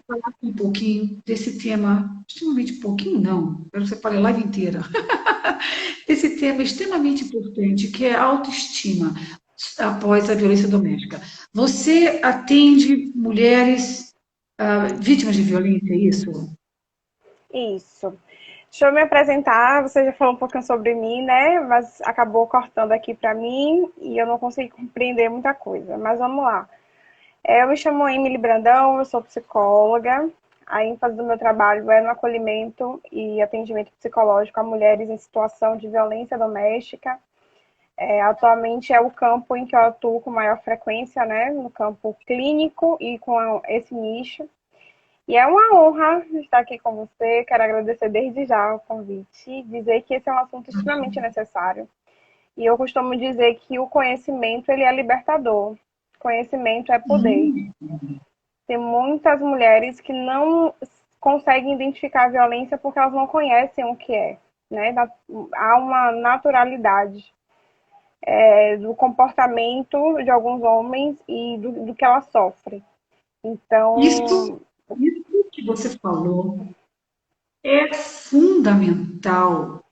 falar um pouquinho desse tema, extremamente pouquinho não, quero que você fale a live inteira, desse tema extremamente importante, que é a autoestima após a violência doméstica. Você atende mulheres vítimas de violência, é isso? Isso. Deixa eu me apresentar. Você já falou um pouquinho sobre mim, né? Mas acabou cortando aqui para mim e eu não consegui compreender muita coisa. Mas vamos lá. Eu me chamo Emily Brandão, eu sou psicóloga. A ênfase do meu trabalho é no acolhimento e atendimento psicológico a mulheres em situação de violência doméstica. Atualmente é o campo em que eu atuo com maior frequência, né? No campo clínico e com esse nicho. E é uma honra estar aqui com você. Quero agradecer desde já o convite e dizer que esse é um assunto extremamente necessário. E eu costumo dizer que o conhecimento ele é libertador. Conhecimento é poder. Sim. Tem muitas mulheres que não conseguem identificar a violência porque elas não conhecem o que é. Né? Há uma naturalidade do comportamento de alguns homens e do que elas sofrem. Isso, Então, isso que você falou é fundamental.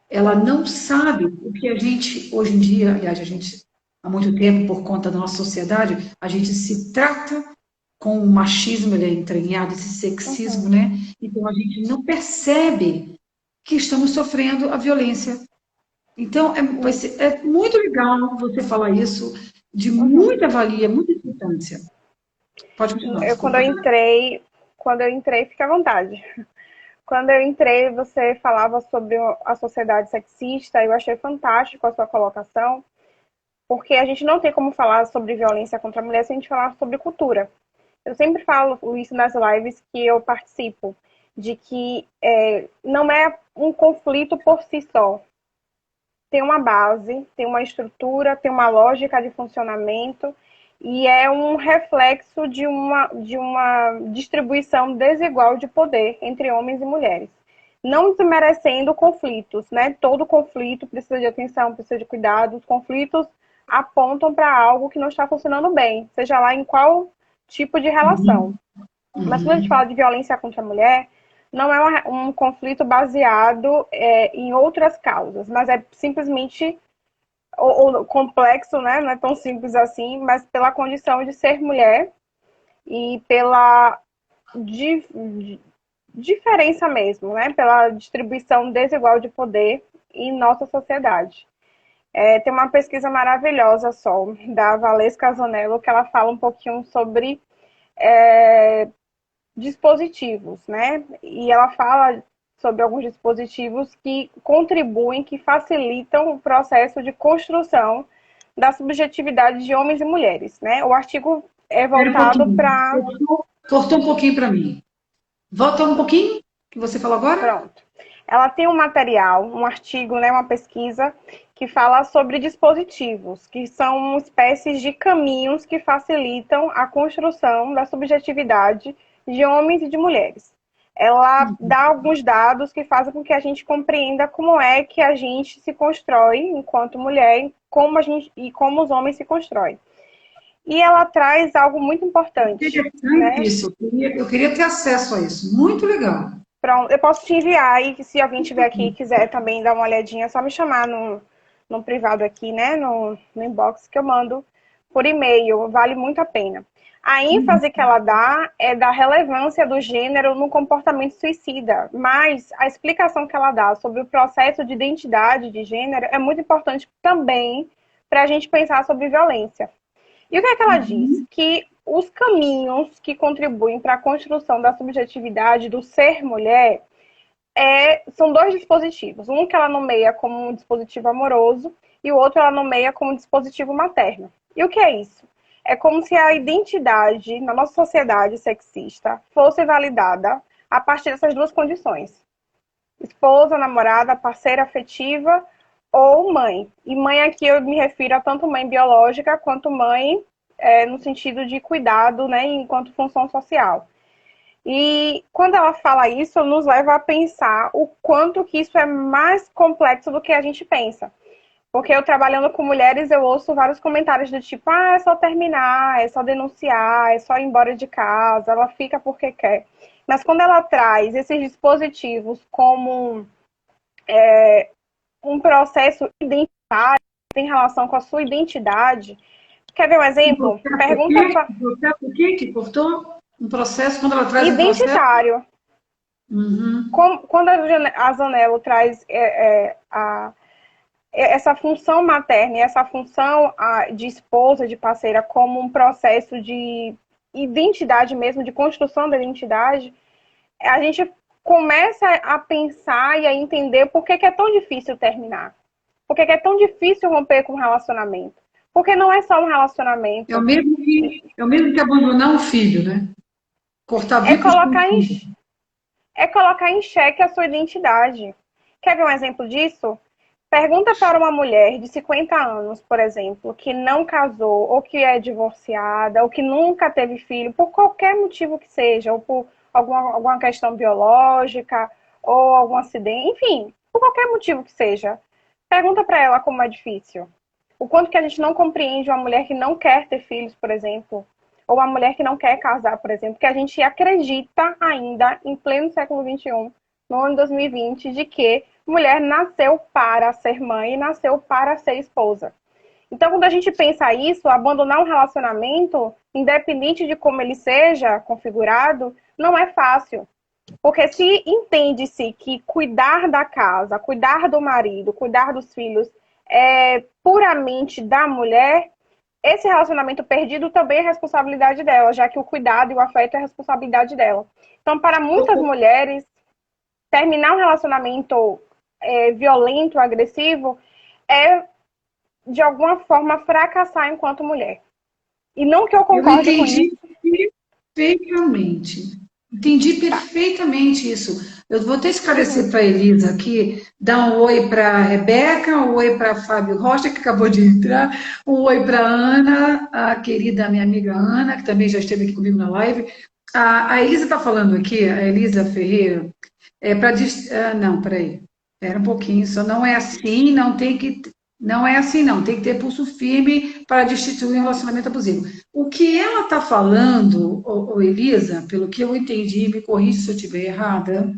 Ela não sabe o que a gente, hoje em dia, aliás, a gente, há muito tempo, por conta da nossa sociedade, a gente se trata com o machismo, ele é entranhado, esse sexismo, uhum, né? Então a gente não percebe que estamos sofrendo a violência. Então é muito legal você falar isso, de uhum. muita valia, muita importância. Pode continuar, Eu, desculpa. quando eu entrei, fique à vontade. Quando eu entrei, você falava sobre a sociedade sexista. Eu achei fantástico a sua colocação, porque a gente não tem como falar sobre violência contra a mulher sem a gente falar sobre cultura. Eu sempre falo isso nas lives que eu participo, de que não é um conflito por si só. Tem uma base, tem uma estrutura, tem uma lógica de funcionamento e é um reflexo de uma distribuição desigual de poder entre homens e mulheres. Não desmerecendo conflitos, né? Todo conflito precisa de atenção, precisa de cuidado. Os conflitos apontam para algo que não está funcionando bem, seja lá em qual tipo de relação. Mas quando a gente fala de violência contra a mulher, não é um conflito baseado em outras causas, mas é simplesmente ou complexo, né? Não é tão simples assim, mas pela condição de ser mulher e pela di, diferença mesmo, né? Pela distribuição desigual de poder em nossa sociedade. Tem uma pesquisa maravilhosa só, da Valesca Zanello, que ela fala um pouquinho sobre dispositivos, né? E ela fala sobre alguns dispositivos que contribuem, que facilitam o processo de construção da subjetividade de homens e mulheres, né? O artigo é Espera um voltado pouquinho. para... Cortou um pouquinho para mim. Volta um pouquinho, que você falou agora? Pronto. Ela tem um material, um artigo, né, uma pesquisa que fala sobre dispositivos, que são espécies de caminhos que facilitam a construção da subjetividade de homens e de mulheres. Ela dá alguns dados que fazem com que a gente compreenda como é que a gente se constrói enquanto mulher, como a gente e como os homens se constroem. E ela traz algo muito importante, Interessante né? isso. Eu queria ter acesso a isso. Muito legal. Pronto, eu posso te enviar e se alguém tiver aqui e quiser também dar uma olhadinha, é só me chamar no privado aqui, né? No inbox que eu mando por e-mail, vale muito a pena. A ênfase que ela dá é da relevância do gênero no comportamento suicida, mas a explicação que ela dá sobre o processo de identidade de gênero é muito importante também para a gente pensar sobre violência. E o que é que ela diz? Que os caminhos que contribuem para a construção da subjetividade do ser mulher são dois dispositivos. Um que ela nomeia como um dispositivo amoroso e o outro ela nomeia como um dispositivo materno. E o que é isso? É como se a identidade na nossa sociedade sexista fosse validada a partir dessas duas condições: esposa, namorada, parceira afetiva ou mãe. E mãe aqui eu me refiro a tanto mãe biológica quanto mãe no sentido de cuidado, né, enquanto função social. E quando ela fala isso, nos leva a pensar o quanto que isso é mais complexo do que a gente pensa. Porque eu trabalhando com mulheres, eu ouço vários comentários do tipo, é só terminar, é só denunciar, é só ir embora de casa, ela fica porque quer. Mas quando ela traz esses dispositivos como um processo identitário, que tem relação com a sua identidade, quer ver um exemplo? Pergunta para Por que que cortou? Um processo, quando ela traz um processo? identitário. Uhum. Quando a Zanello traz essa função materna, essa função de esposa, de parceira, como um processo de identidade mesmo, de construção da identidade, a gente começa a pensar e a entender por que é tão difícil terminar. Por que é tão difícil romper com um relacionamento. Porque não é só um É o relacionamento. mesmo que, é o mesmo que abandonar um filho, né? Cortar É vínculos com o colocar em, filho. é colocar em xeque a sua identidade. Quer ver um exemplo disso? Pergunta para uma mulher de 50 anos, por exemplo, que não casou, ou que é divorciada, ou que nunca teve filho, por qualquer motivo que seja, ou por alguma questão biológica, ou algum acidente, enfim, por qualquer motivo que seja. Pergunta para ela como é difícil. O quanto que a gente não compreende uma mulher que não quer ter filhos, por exemplo, ou uma mulher que não quer casar, por exemplo, que a gente acredita ainda, em pleno século XXI, no ano 2020, de que mulher nasceu para ser mãe e nasceu para ser esposa. Então, quando a gente pensa isso, abandonar um relacionamento, independente de como ele seja configurado, não é fácil. Porque se entende-se que cuidar da casa, cuidar do marido, cuidar dos filhos é puramente da mulher, esse relacionamento perdido também é responsabilidade dela, já que o cuidado e o afeto é responsabilidade dela. Então, para muitas mulheres, terminar um relacionamento violento, agressivo, é, de alguma forma, fracassar enquanto mulher. E não que eu Eu concorde com entendi isso. perfeitamente. Entendi Tá. perfeitamente isso. Eu vou até esclarecer para a Elisa aqui, dar um oi para a Rebeca, um oi para Fábio Rocha, que acabou de entrar, um oi para a Ana, a querida minha amiga Ana, que também já esteve aqui comigo na live. A Elisa está falando aqui, a Elisa Ferreira, para. Não, peraí. Espera um pouquinho, só não é assim, não tem que. Não é assim, não. Tem que ter pulso firme para destituir um relacionamento abusivo. O que ela está falando, Elisa, pelo que eu entendi, me corrija se eu estiver errada,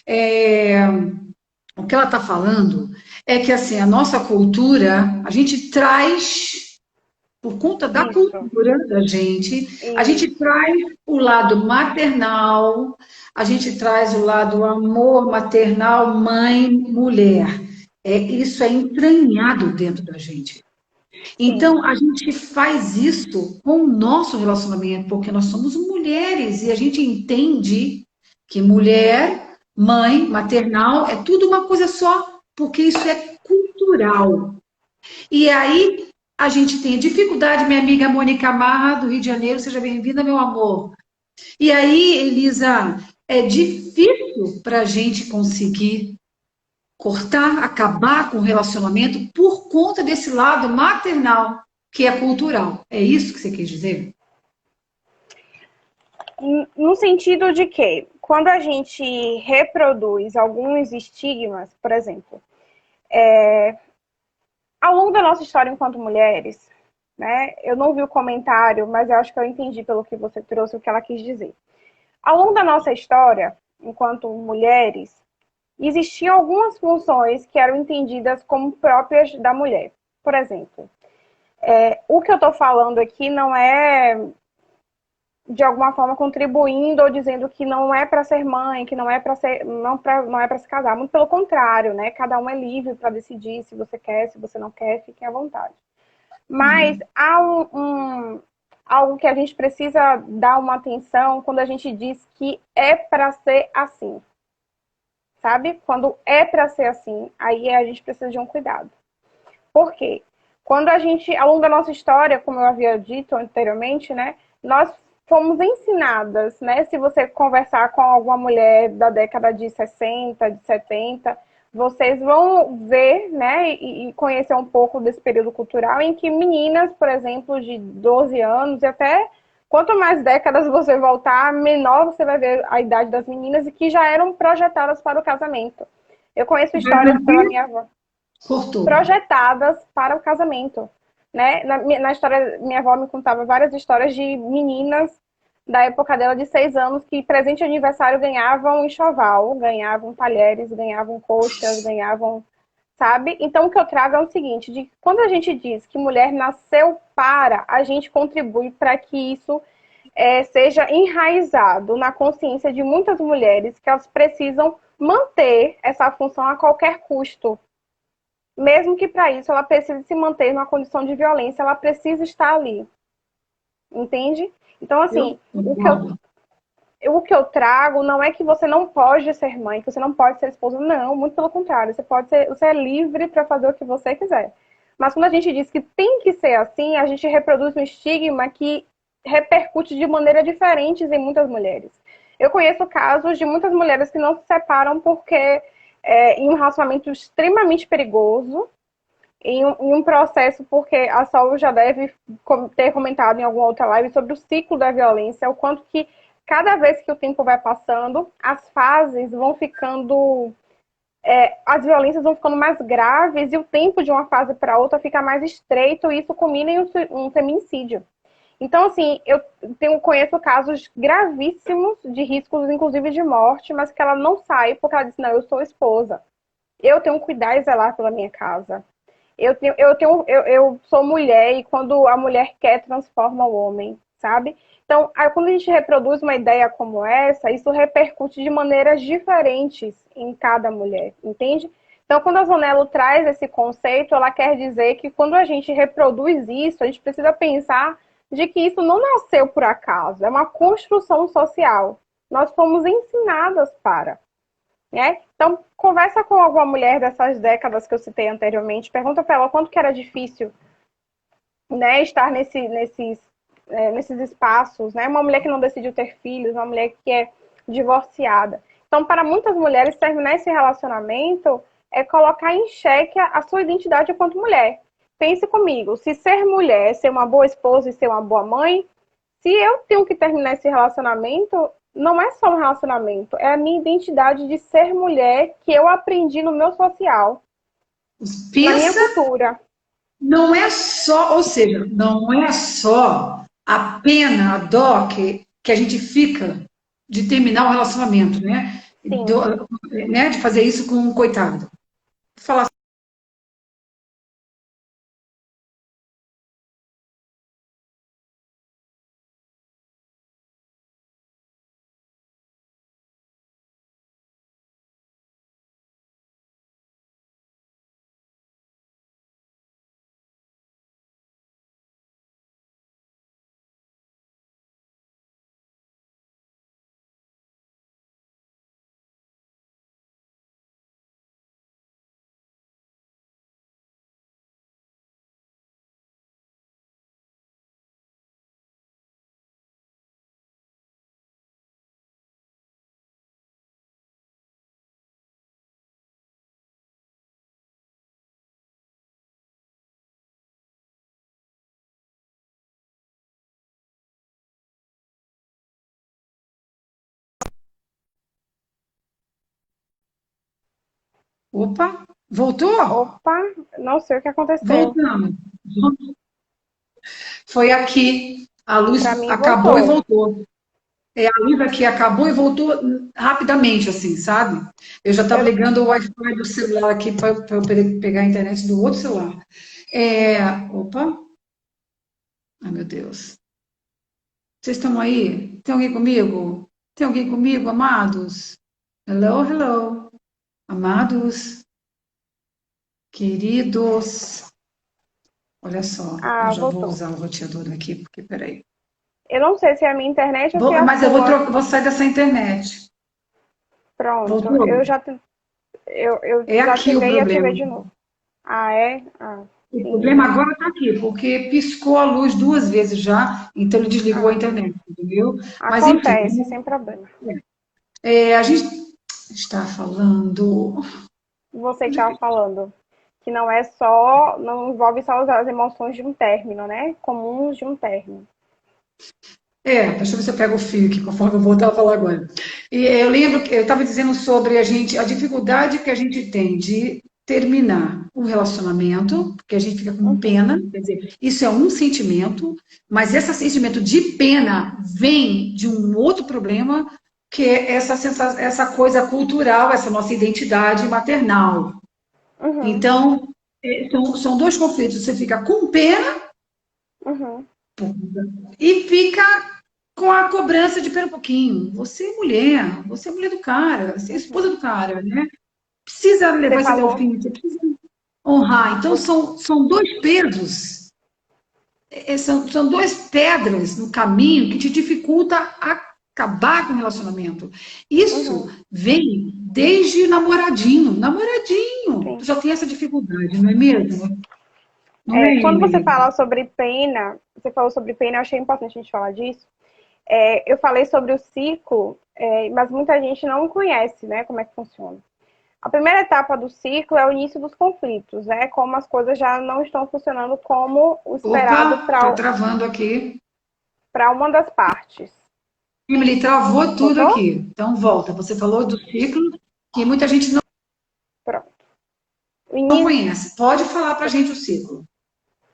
é, o que ela está falando é que assim, a nossa cultura, a gente traz, por conta da Isso. cultura da gente, a gente Isso. traz o lado maternal, a gente traz o lado amor maternal, mãe, mulher. Isso é entranhado dentro da gente. Sim. Então, a gente faz isso com o nosso relacionamento, porque nós somos mulheres e a gente entende que mulher, mãe, maternal, é tudo uma coisa só, porque isso é cultural. E aí a gente tem dificuldade, minha amiga Mônica Marra, do Rio de Janeiro, seja bem-vinda, meu amor. E aí, Elisa, é difícil para a gente conseguir cortar, acabar com o relacionamento por conta desse lado maternal, que é cultural. É isso que você quis dizer? No sentido de que, quando a gente reproduz alguns estigmas, por exemplo, ao longo da nossa história enquanto mulheres, né, eu não vi o comentário, mas eu acho que eu entendi pelo que você trouxe o que ela quis dizer. Ao longo da nossa história, enquanto mulheres, existiam algumas funções que eram entendidas como próprias da mulher. Por exemplo, o que eu estou falando aqui não é de alguma forma contribuindo ou dizendo que não é para ser mãe, que não é para ser, não é para se casar. Muito pelo contrário, né? Cada um é livre para decidir se você quer, se você não quer, fiquem à vontade. Mas há algo que a gente precisa dar uma atenção quando a gente diz que é para ser assim, sabe? Quando é para ser assim, aí a gente precisa de um cuidado. Por quê? Quando a gente, ao longo da nossa história, como eu havia dito anteriormente, né, nós fomos ensinadas, né? Se você conversar com alguma mulher da década de 60, de 70, vocês vão ver, né, e conhecer um pouco desse período cultural em que meninas, por exemplo, de 12 anos e até quanto mais décadas você voltar, menor você vai ver a idade das meninas e que já eram projetadas para o casamento. Eu conheço Vai histórias pela ouvir, minha avó. Cortou. projetadas para o casamento, né? Na história, minha avó me contava várias histórias de meninas da época dela de 6 anos que presente de aniversário ganhavam enxoval, ganhavam talheres, ganhavam coxas, ganhavam, sabe? Então o que eu trago é o seguinte, de quando a gente diz que mulher nasceu para, a gente contribui para que isso seja enraizado na consciência de muitas mulheres que elas precisam manter essa função a qualquer custo. Mesmo que para isso ela precise se manter numa condição de violência, ela precisa estar ali. Entende? Então, assim, o que eu trago não é que você não pode ser mãe, que você não pode ser esposa, não, muito pelo contrário, você é livre para fazer o que você quiser. Mas quando a gente diz que tem que ser assim, a gente reproduz um estigma que repercute de maneira diferente em muitas mulheres. Eu conheço casos de muitas mulheres que não se separam porque em um relacionamento extremamente perigoso, em um processo, porque a Sol já deve ter comentado em alguma outra live sobre o ciclo da violência, o quanto que cada vez que o tempo vai passando, as fases vão ficando, as violências vão ficando mais graves e o tempo de uma fase para outra fica mais estreito e isso culmina em um feminicídio. Então, assim, eu conheço casos gravíssimos de riscos, inclusive de morte, mas que ela não sai porque ela disse, não, eu sou esposa. Eu tenho que cuidar e zelar pela minha casa. Eu sou mulher e quando a mulher quer, transforma o homem, sabe? Então, quando a gente reproduz uma ideia como essa, isso repercute de maneiras diferentes em cada mulher, entende? Então, quando a Zonello traz esse conceito, ela quer dizer que quando a gente reproduz isso, a gente precisa pensar de que isso não nasceu por acaso, é uma construção social. Nós fomos ensinadas para. Né? Então, conversa com alguma mulher dessas décadas que eu citei anteriormente, pergunta para ela quanto que era difícil, né, estar nesses espaços, né? Uma mulher que não decidiu ter filhos, uma mulher que é divorciada. Então, para muitas mulheres, terminar esse relacionamento é colocar em xeque a sua identidade enquanto mulher. Pense comigo, se ser mulher, ser uma boa esposa e ser uma boa mãe, se eu tenho que terminar esse relacionamento, não é só um relacionamento, é a minha identidade de ser mulher que eu aprendi no meu social, na minha Pensa, cultura. não é só, ou seja, não é só a pena, a dó que a gente fica de terminar o relacionamento, né? Sim. Né? De fazer isso com um coitado. Vou falar. Opa, voltou? Opa, não sei o que aconteceu. Voltamos. Foi aqui. A Para luz mim, acabou e voltou. voltou. A luz aqui acabou e voltou rapidamente, assim, sabe? Eu já estava Eu, ligando o Wi-Fi do celular aqui para eu pegar a internet do outro celular. Opa. Ai, meu Deus. Vocês estão aí? Tem alguém comigo? Tem alguém comigo, amados? Hello, hello. Amados, queridos. Olha só, eu já vou voltou. usar o roteador aqui, porque peraí. Eu não sei se é a minha internet ou se é a Mas eu sua. vou sair dessa internet. Pronto, Voltou? eu É aqui o desativei e problema. ativei de novo. Ah, é? Ah, O entendi. problema agora está aqui, porque piscou a luz 2 vezes já, então ele desligou a Ah, internet, entendeu? Mas enfim, acontece, sem problema. a gente está falando. Você que estava falando que não é só, não envolve só as emoções de um término, né? Comuns de um término. Deixa eu ver se eu pego o fio aqui, conforme eu voltar a falar agora. E eu lembro que eu estava dizendo sobre a dificuldade que a gente tem de terminar o relacionamento, porque a gente fica com Uhum. pena, quer dizer, isso é um sentimento, mas esse sentimento de pena vem de um outro problema, que é essa coisa cultural, essa nossa identidade maternal. Uhum. Então, são dois conflitos. Você fica com pena Uhum. e fica com a cobrança de, pera um pouquinho, você é mulher do cara, você é esposa Uhum. do cara, né? Precisa Você levar isso até o falou. fim, você precisa honrar. Então, Você... são dois pesos, são duas pedras no caminho que te dificulta acabar com o relacionamento. Isso Uhum. vem desde namoradinho. Namoradinho, tu Sim. já tem essa dificuldade, não é mesmo? Não é, É, quando você Emily? fala sobre pena, você falou sobre pena, eu achei importante a gente falar disso. Eu falei sobre o ciclo, mas muita gente não conhece, né, como é que funciona. A primeira etapa do ciclo é o início dos conflitos, né? Como as coisas já não estão funcionando como o esperado Opa, tá travando aqui. para uma das partes. Emily, travou tudo Voltou? aqui. Então, volta. Você falou do ciclo que muita gente Pronto. O, não início, conhece. Pode falar pra gente o ciclo.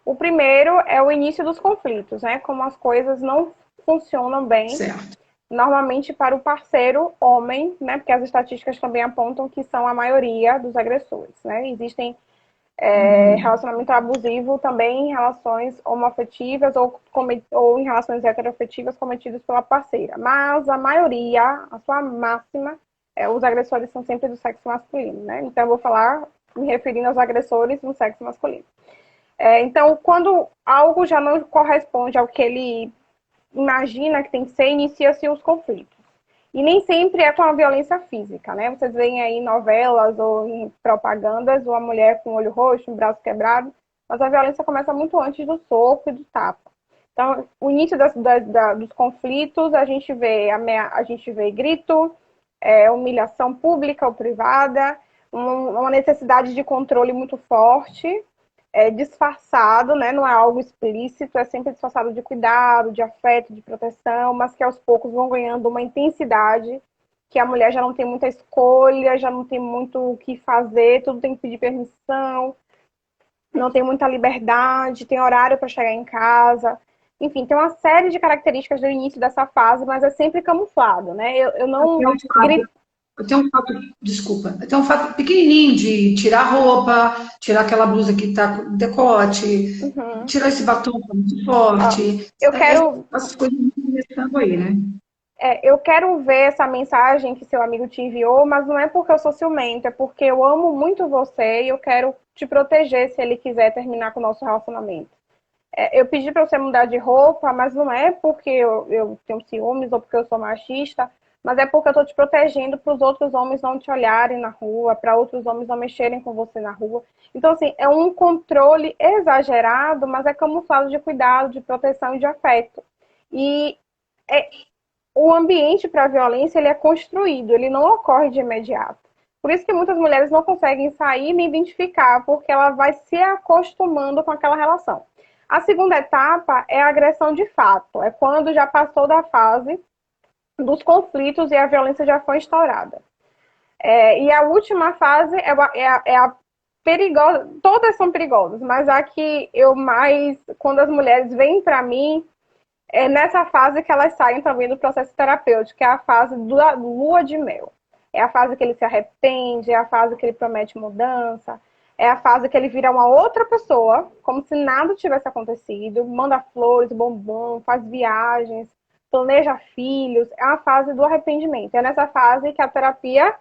o primeiro é o início dos conflitos, né? Como as coisas não funcionam bem, Certo. normalmente para o parceiro homem, né? Porque as estatísticas também apontam que são a maioria dos agressores, né? Existem relacionamento abusivo também em relações homoafetivas ou em relações heteroafetivas cometidas pela parceira. Mas a maioria, a sua máxima, os agressores são sempre do sexo masculino, né? Então eu vou falar me referindo aos agressores do sexo masculino. Então, quando algo já não corresponde ao que ele imagina que tem que ser, inicia-se os conflitos. E nem sempre é com a violência física, né? Vocês veem aí em novelas ou em propagandas uma mulher com o olho roxo, um braço quebrado, mas a violência começa muito antes do soco e do tapa. Então, o início dos conflitos, a gente vê grito, humilhação pública ou privada, uma necessidade de controle muito forte, disfarçado, né? Não é algo explícito, é sempre disfarçado de cuidado, de afeto, de proteção, mas que aos poucos vão ganhando uma intensidade que a mulher já não tem muita escolha, já não tem muito o que fazer, tudo tem que pedir permissão, não tem muita liberdade, tem horário para chegar em casa. Enfim, tem uma série de características do início dessa fase, mas é sempre camuflado, né? Eu não grito. Eu tenho um fato, desculpa, eu tenho um fato pequenininho de tirar a roupa, tirar aquela blusa que está com decote, Uhum. tirar esse batom que tá muito Ó, forte, eu quero essas coisas vão começando aí, né? eu quero ver essa mensagem que seu amigo te enviou, mas não é porque eu sou ciumenta, é porque eu amo muito você e eu quero te proteger se ele quiser terminar com o nosso relacionamento. Eu pedi para você mudar de roupa, mas não é porque eu tenho ciúmes ou porque eu sou machista, mas é porque eu estou te protegendo para os outros homens não te olharem na rua, para outros homens não mexerem com você na rua. Então, assim, é um controle exagerado, mas é camuflado de cuidado, de proteção e de afeto. E é, o ambiente para a violência ele é construído, ele não ocorre de imediato. Por isso que muitas mulheres não conseguem sair nem identificar, porque ela vai se acostumando com aquela relação. A segunda etapa é a agressão de fato, é quando já passou da fase dos conflitos e a violência já foi instaurada. E a última fase é a perigosa, todas são perigosas, mas a que eu mais, quando as mulheres vêm para mim, é nessa fase que elas saem também do processo terapêutico, que é a fase da lua de mel. É a fase que ele se arrepende, é a fase que ele promete mudança, é a fase que ele vira uma outra pessoa, como se nada tivesse acontecido, manda flores, bombom, faz viagens, planeja filhos. É a fase do arrependimento. É nessa fase que a terapia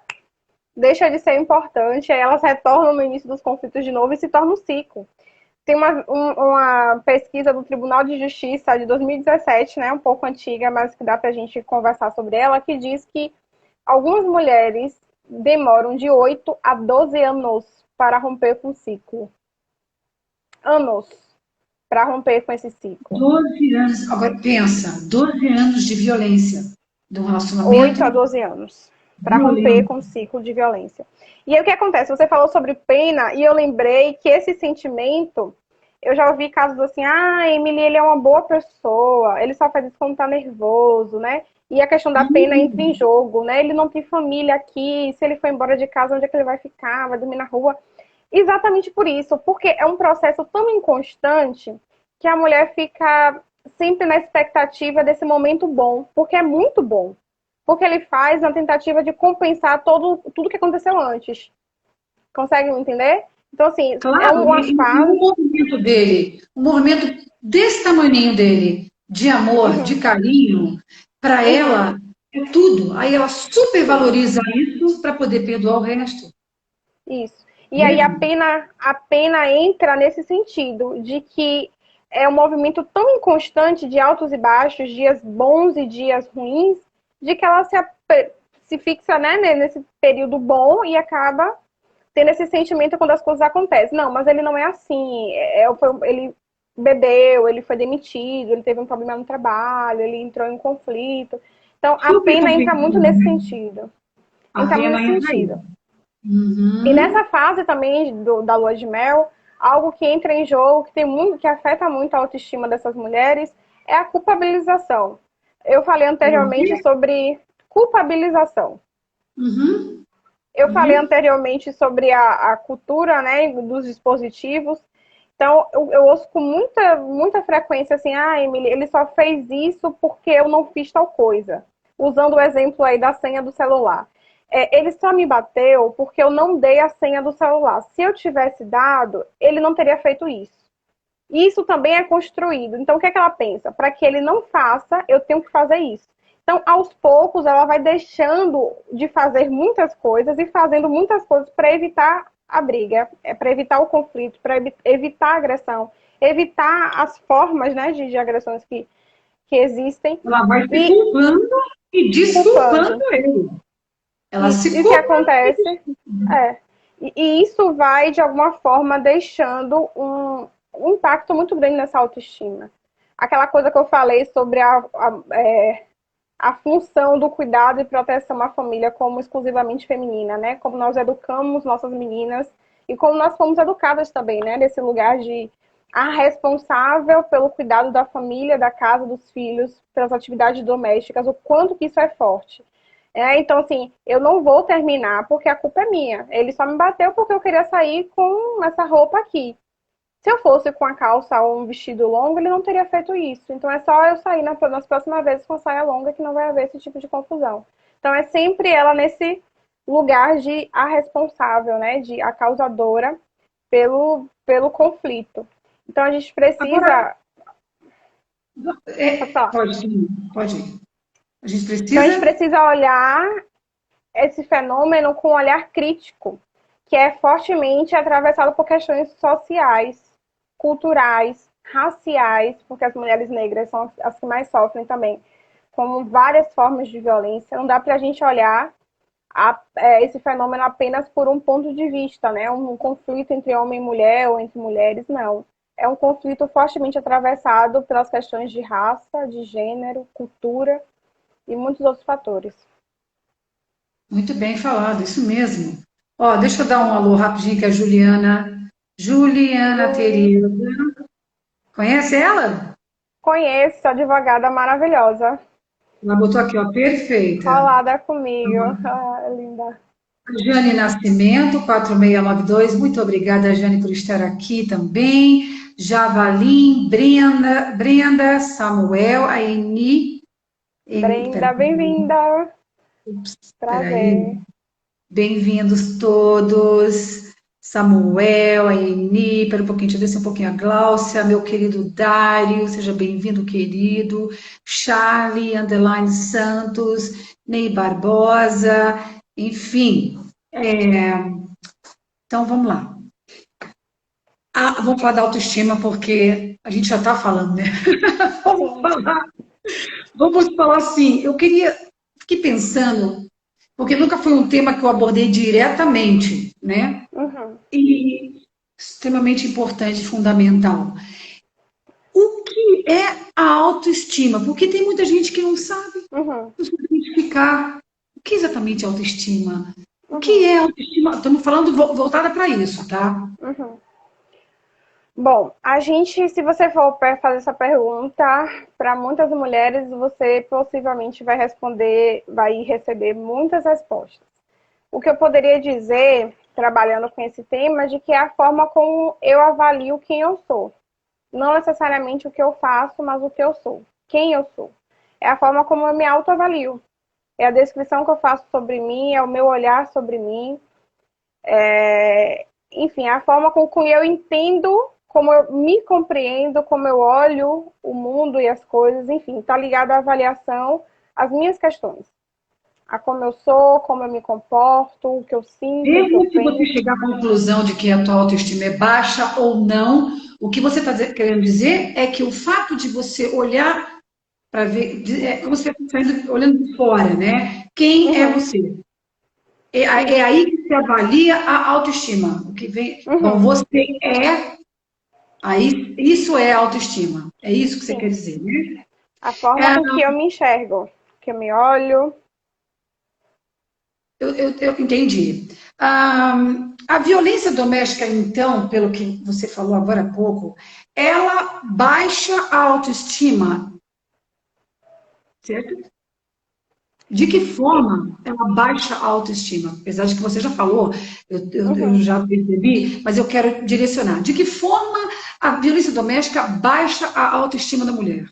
deixa de ser importante, aí elas retornam no início dos conflitos de novo e se torna um ciclo. Tem uma pesquisa do Tribunal de Justiça de 2017, né, um pouco antiga, mas que dá para a gente conversar sobre ela, que diz que algumas mulheres demoram de 8 a 12 anos para romper com o ciclo. Anos para romper com esse ciclo. 12 anos, agora pensa, 12 anos de violência, de um 8 a relacionamento 12 anos para romper com o violento. ciclo de violência. E aí o que acontece? Você falou sobre pena e eu lembrei que esse sentimento, eu já ouvi casos assim, Emily, ele é uma boa pessoa, ele só faz isso quando tá nervoso, né? E a questão da pena entra em jogo, né? Ele não tem família aqui, se ele for embora de casa, onde é que ele vai ficar? Vai dormir na rua. exatamente por isso, porque é um processo tão inconstante que a mulher fica sempre na expectativa desse momento bom, porque é muito bom. Porque ele faz na tentativa de compensar tudo que aconteceu antes. Consegue entender? Então, assim, é Claro, uma e o fase. movimento dele, o movimento desse tamaninho dele, de amor, de Uhum, carinho, para uhum, ela é tudo. Aí ela sim, supervaloriza isso para poder perdoar o resto. isso. E aí Mesmo? a pena entra nesse sentido, de que é um movimento tão inconstante de altos e baixos, dias bons e dias ruins, de que ela se fixa, né, nesse período bom e acaba tendo esse sentimento quando as coisas acontecem. Não, mas ele não é assim. Ele bebeu, ele foi demitido, ele teve um problema no trabalho, ele entrou em conflito. Então, a Super pena entra muito compreensível, nesse né? sentido. A Entra muito pena nesse entra aí. sentido. E Uhum. nessa fase também da lua de mel, algo que entra em jogo, que afeta muito a autoestima dessas mulheres, é a culpabilização. Eu falei É o anteriormente quê? sobre culpabilização. Uhum. Eu falei Uhum. anteriormente sobre a cultura, né, dos dispositivos. Então, eu ouço com muita frequência assim, Emily, ele só fez isso porque eu não fiz tal coisa. Usando o exemplo aí da senha do celular. Ele só me bateu porque eu não dei a senha do celular. Se eu tivesse dado, ele não teria feito isso. Isso também é construído. Então, o que é que ela pensa? Para que ele não faça, eu tenho que fazer isso. Então, aos poucos, ela vai deixando de fazer muitas coisas e fazendo muitas coisas para evitar a briga, para evitar o conflito, para evitar a agressão, evitar as formas, né, de agressões que existem Ela vai se e culpando e desculpando culpando. ele. Ela Isso. se E o que culpa e acontece desculpa. é. E isso vai, de alguma forma, deixando um impacto muito grande nessa autoestima. Aquela coisa que eu falei sobre a função do cuidado e proteção à família como exclusivamente feminina, né? Como nós educamos nossas meninas e como nós fomos educadas também, né? Nesse lugar de a responsável pelo cuidado da família, da casa, dos filhos, pelas atividades domésticas, o quanto que isso é forte. Então, assim, eu não vou terminar porque a culpa é minha. Ele só me bateu porque eu queria sair com essa roupa aqui. Se eu fosse com a calça ou um vestido longo, ele não teria feito isso. Então é só eu sair nas próximas vezes com a saia longa que não vai haver esse tipo de confusão. Então é sempre ela nesse lugar de a responsável, né? De a causadora pelo conflito. Então a gente Agora, precisa. Pode falar. pode sim, pode ir. A gente Então a gente precisa. precisa olhar esse fenômeno com um olhar crítico, que é fortemente atravessado por questões sociais, culturais, raciais, porque as mulheres negras são as que mais sofrem também, como várias formas de violência. Não dá para a gente olhar esse fenômeno apenas por um ponto de vista, né? Um conflito entre homem e mulher ou entre mulheres, não. É um conflito fortemente atravessado pelas questões de raça, de gênero, cultura e muitos outros fatores. Muito bem falado, isso mesmo. Ó, deixa eu dar um alô rapidinho que é a Juliana. Juliana Ju, Tereza. Conhece ela? conheço, advogada maravilhosa. Ela botou aqui, ó, perfeita. Colada comigo. Ah, linda. Jane Nascimento, 4692. Muito obrigada, Jane, por estar aqui também. Javalim, Brenda Samuel, Brenda, pera, bem-vinda. peraí. Prazer. Bem-vindos todos. Samuel, a Eni, pera um pouquinho, deixa eu descer um pouquinho a Gláucia, meu querido Dário, seja bem-vindo, querido. Charlie, Underline Santos, Ney Barbosa, enfim. Então vamos lá. Vamos falar da autoestima, porque a gente já está falando, né? Vamos Sim. falar. Vamos falar assim. Fiquei pensando, porque nunca foi um tema que eu abordei diretamente, né? Uhum. E extremamente importante, fundamental. O que é a autoestima? Porque tem muita gente que não sabe, Uhum. não sabe identificar o que exatamente é autoestima. O que Uhum. é autoestima? Estamos falando voltada para isso, tá? Uhum. Bom, se você for fazer essa pergunta para muitas mulheres, você possivelmente vai receber muitas respostas. O que eu poderia dizer trabalhando com esse tema, de que é a forma como eu avalio quem eu sou. Não necessariamente o que eu faço, mas o que eu sou. Quem eu sou. É a forma como eu me autoavalio. É a descrição que eu faço sobre mim, é o meu olhar sobre mim. Enfim, é a forma com que eu entendo, como eu me compreendo, como eu olho o mundo e as coisas. Enfim, está ligado à avaliação, às minhas questões. A como eu sou, como eu me comporto, o que eu sinto, o que eu Mesmo que você penso. chegar à conclusão de que a tua autoestima é baixa ou não, o que você está querendo dizer é que o fato de você olhar para ver, é como se você estivesse olhando de fora, né? Quem é Uhum, você? É, sim. é aí que se avalia a autoestima. O que vem, bom, Uhum, você é, aí isso é autoestima. É isso que você quer sim. dizer, né? A forma É, com que eu me enxergo, que eu me olho. eu entendi. A violência doméstica, então, pelo que você falou agora há pouco, ela baixa a autoestima, certo? De que forma ela baixa a autoestima? Apesar de que você já falou, eu Uhum. já percebi, mas eu quero direcionar. De que forma a violência doméstica baixa a autoestima da mulher?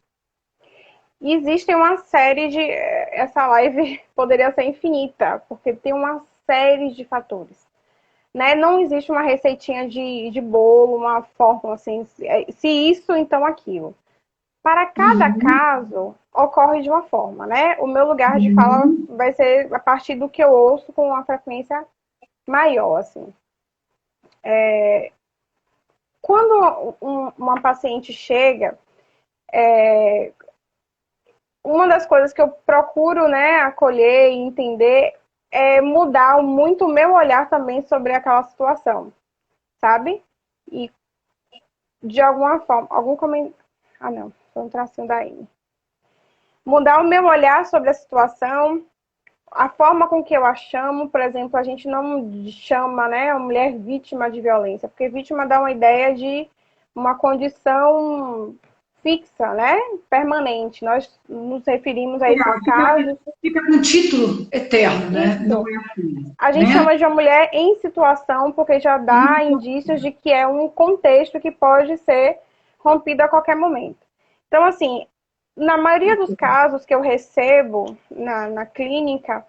E existem uma série de. Essa live poderia ser infinita, porque tem uma série de fatores. Né? Não existe uma receitinha de bolo, uma fórmula assim, se isso, então aquilo. Para cada Uhum, caso, ocorre de uma forma, né? O meu lugar de fala uhum. vai ser a partir do que eu ouço com uma frequência maior, assim. Quando uma paciente chega, uma das coisas que eu procuro, né, acolher e entender é mudar muito o meu olhar também sobre aquela situação, sabe? E de alguma forma, algum comentário. Ah, não, foi um tracinho da N. Mudar o meu olhar sobre a situação, a forma com que eu a chamo, por exemplo, a gente não chama, né, a mulher vítima de violência, porque vítima dá uma ideia de uma condição fixa, né, permanente. Nós nos referimos a esses Fica, casos. fica com título eterno, né? Não Isso. é assim, A gente né? chama de uma mulher em situação porque já dá indícios de que é um contexto que pode ser rompido a qualquer momento. Então, assim, na maioria dos casos que eu recebo na clínica,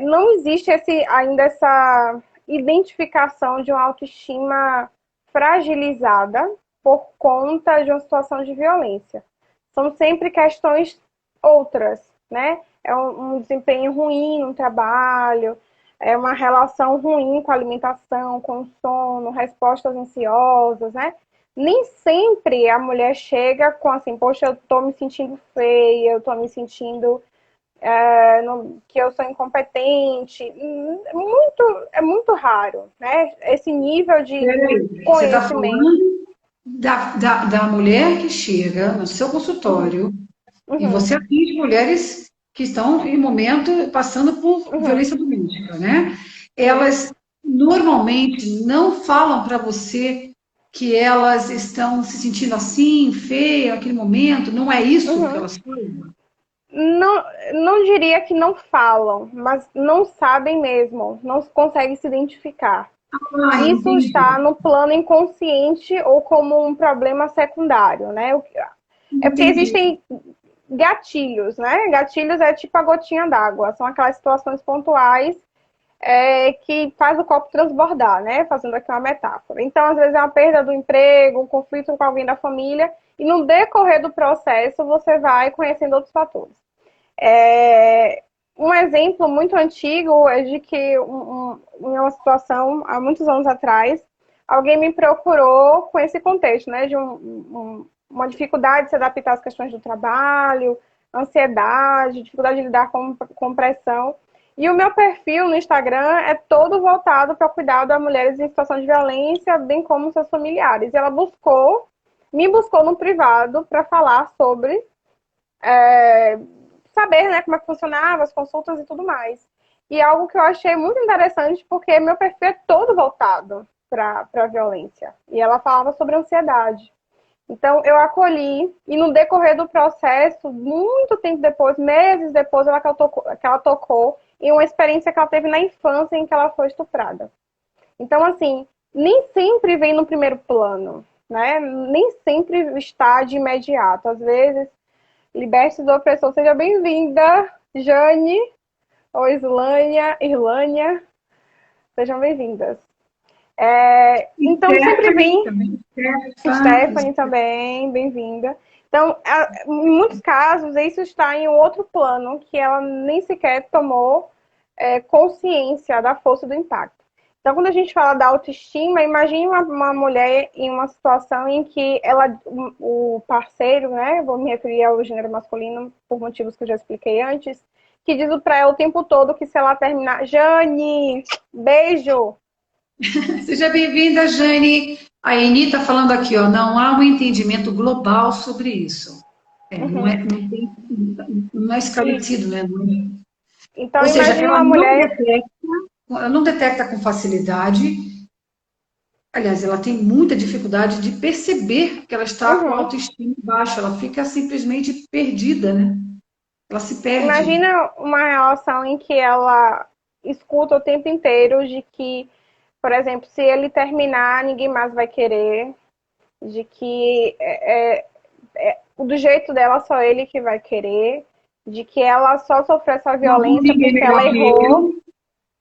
não existe ainda essa identificação de uma autoestima fragilizada por conta de uma situação de violência. São sempre questões outras, né? É um desempenho ruim no trabalho, é uma relação ruim com a alimentação, com o sono, respostas ansiosas, né? Nem sempre a mulher chega com assim, poxa, eu tô me sentindo feia, eu tô me sentindo que eu sou incompetente. É muito raro, né? Esse nível de Peraí, você está conhecimento. falando da mulher que chega no seu Uhum, consultório e uhum, você atende mulheres que estão em momento passando por uhum, violência doméstica, né? sim. Elas normalmente não falam para você que elas estão se sentindo assim, feia, naquele momento, não é isso que Uhum. elas falam? Não, não diria que não falam, mas não sabem mesmo, não conseguem se identificar. Ah, Isso está entendi, no plano inconsciente ou como um problema secundário, né? É porque entendi. existem gatilhos, né? Gatilhos é tipo a gotinha d'água, são aquelas situações pontuais que faz o copo transbordar, né? Fazendo aqui uma metáfora. Então, às vezes é uma perda do emprego, um conflito com alguém da família, e no decorrer do processo você vai conhecendo outros fatores. Um exemplo muito antigo é de que, em uma situação, há muitos anos atrás, alguém me procurou com esse contexto, né, de uma dificuldade de se adaptar às questões do trabalho, ansiedade, dificuldade de lidar com pressão. E o meu perfil no Instagram é todo voltado para cuidar das mulheres em situação de violência, bem como seus familiares. E ela me buscou no privado para falar sobre saber, né, como é que funcionava, as consultas e tudo mais. E algo que eu achei muito interessante, porque meu perfil é todo voltado para a violência. E ela falava sobre ansiedade. Então, eu acolhi, e no decorrer do processo, muito tempo depois, meses depois, que ela tocou em uma experiência que ela teve na infância em que ela foi estuprada. Então, assim, nem sempre vem no primeiro plano, né? Nem sempre está de imediato. Às vezes, liberte do opressor. Seja bem-vinda, Jane, ou Irlânia. Sejam bem-vindas. Então, sempre Stephanie vem. também. Stephanie também, bem-vinda. Então, em muitos casos, isso está em outro plano, que ela nem sequer tomou consciência da força do impacto. Então, quando a gente fala da autoestima, imagine uma mulher em uma situação em que o parceiro, né, vou me referir ao gênero masculino por motivos que eu já expliquei antes, que diz para ela o tempo todo que se ela terminar, Jane, beijo. Seja bem-vinda, Jane. A Eni está falando aqui, ó, não há um entendimento global sobre isso. Uhum. Não é esclarecido, né? Então, Ou seja, imagine uma mulher. ela não detecta com facilidade. Aliás, ela tem muita dificuldade de perceber que ela está com a Uhum. autoestima baixa. Ela fica simplesmente perdida, né? Ela se perde. Imagina uma relação em que ela escuta o tempo inteiro de que, por exemplo, se ele terminar, ninguém mais vai querer, de que do jeito dela só ele que vai querer, de que ela só sofreu essa Não arruma violência ninguém porque ela melhor que errou. eu.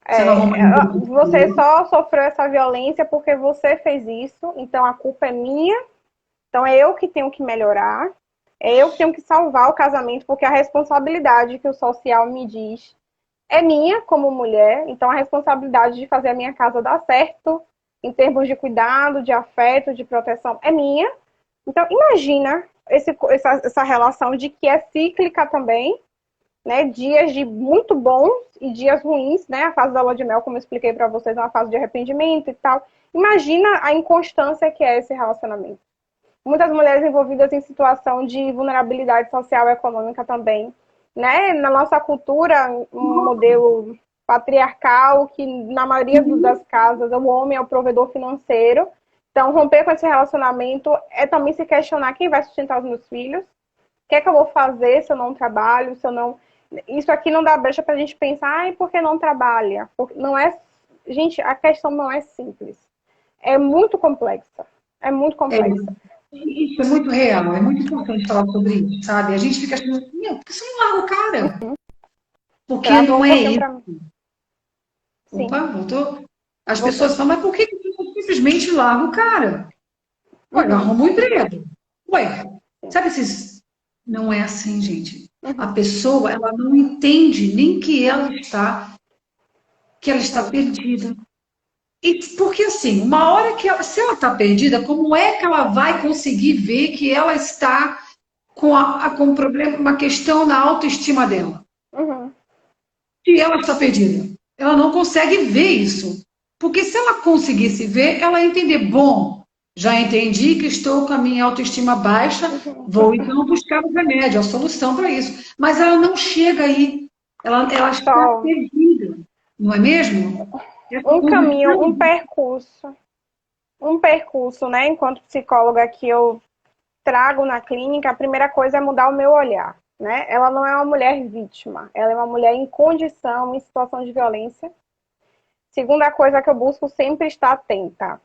Você não arruma ninguém melhor que Você eu. só sofreu essa violência porque você fez isso, então a culpa é minha, então é eu que tenho que melhorar, é eu que tenho que salvar o casamento, porque a responsabilidade que o social me diz é minha como mulher, então a responsabilidade de fazer a minha casa dar certo, em termos de cuidado, de afeto, de proteção, é minha. Então, imagina essa relação de que é cíclica também, né? Dias de muito bons e dias ruins, né? A fase da lua de mel, como eu expliquei para vocês, é uma fase de arrependimento e tal. Imagina a inconstância que é esse relacionamento. Muitas mulheres envolvidas em situação de vulnerabilidade social e econômica também, né? Na nossa cultura, um modelo patriarcal que na maioria das casas o homem é o provedor financeiro. Então, romper com esse relacionamento é também se questionar quem vai sustentar os meus filhos, o que é que eu vou fazer se eu não trabalho, se eu não... Isso aqui não dá brecha para a gente pensar, ai, por que não trabalha? Porque não é... Gente, a questão não é simples. É muito complexa. É muito É, complexa. isso é muito real, é muito importante falar sobre isso, sabe? A gente fica achando, meu, por que você não larga o cara? Porque Travou não um é pouquinho isso. para mim. Sim. Opa, voltou? As Voltou. pessoas falam, mas por que você simplesmente larga o cara? Olha, Uhum. arruma um emprego. Ué, Sim. sabe esses... Não é assim, gente. A Uhum. pessoa, ela não entende nem que ela está Sim. perdida. E porque assim, uma hora que ela, se ela está perdida, como é que ela vai conseguir ver que ela está com um problema, uma questão na autoestima dela? Uhum. Se ela está perdida, ela não consegue ver isso. Porque se ela conseguisse ver, ela ia entender, bom, já entendi que estou com a minha autoestima baixa, Uhum. vou então buscar o remédio, a solução para isso. Mas ela não chega aí, ela está Só perdida, não é mesmo? Essa um caminho, condição. um percurso, né? Enquanto psicóloga que eu trago na clínica, a primeira coisa é mudar o meu olhar, né? Ela não é uma mulher vítima, ela é uma mulher em condição, em situação de violência. Segunda coisa que eu busco sempre estar atenta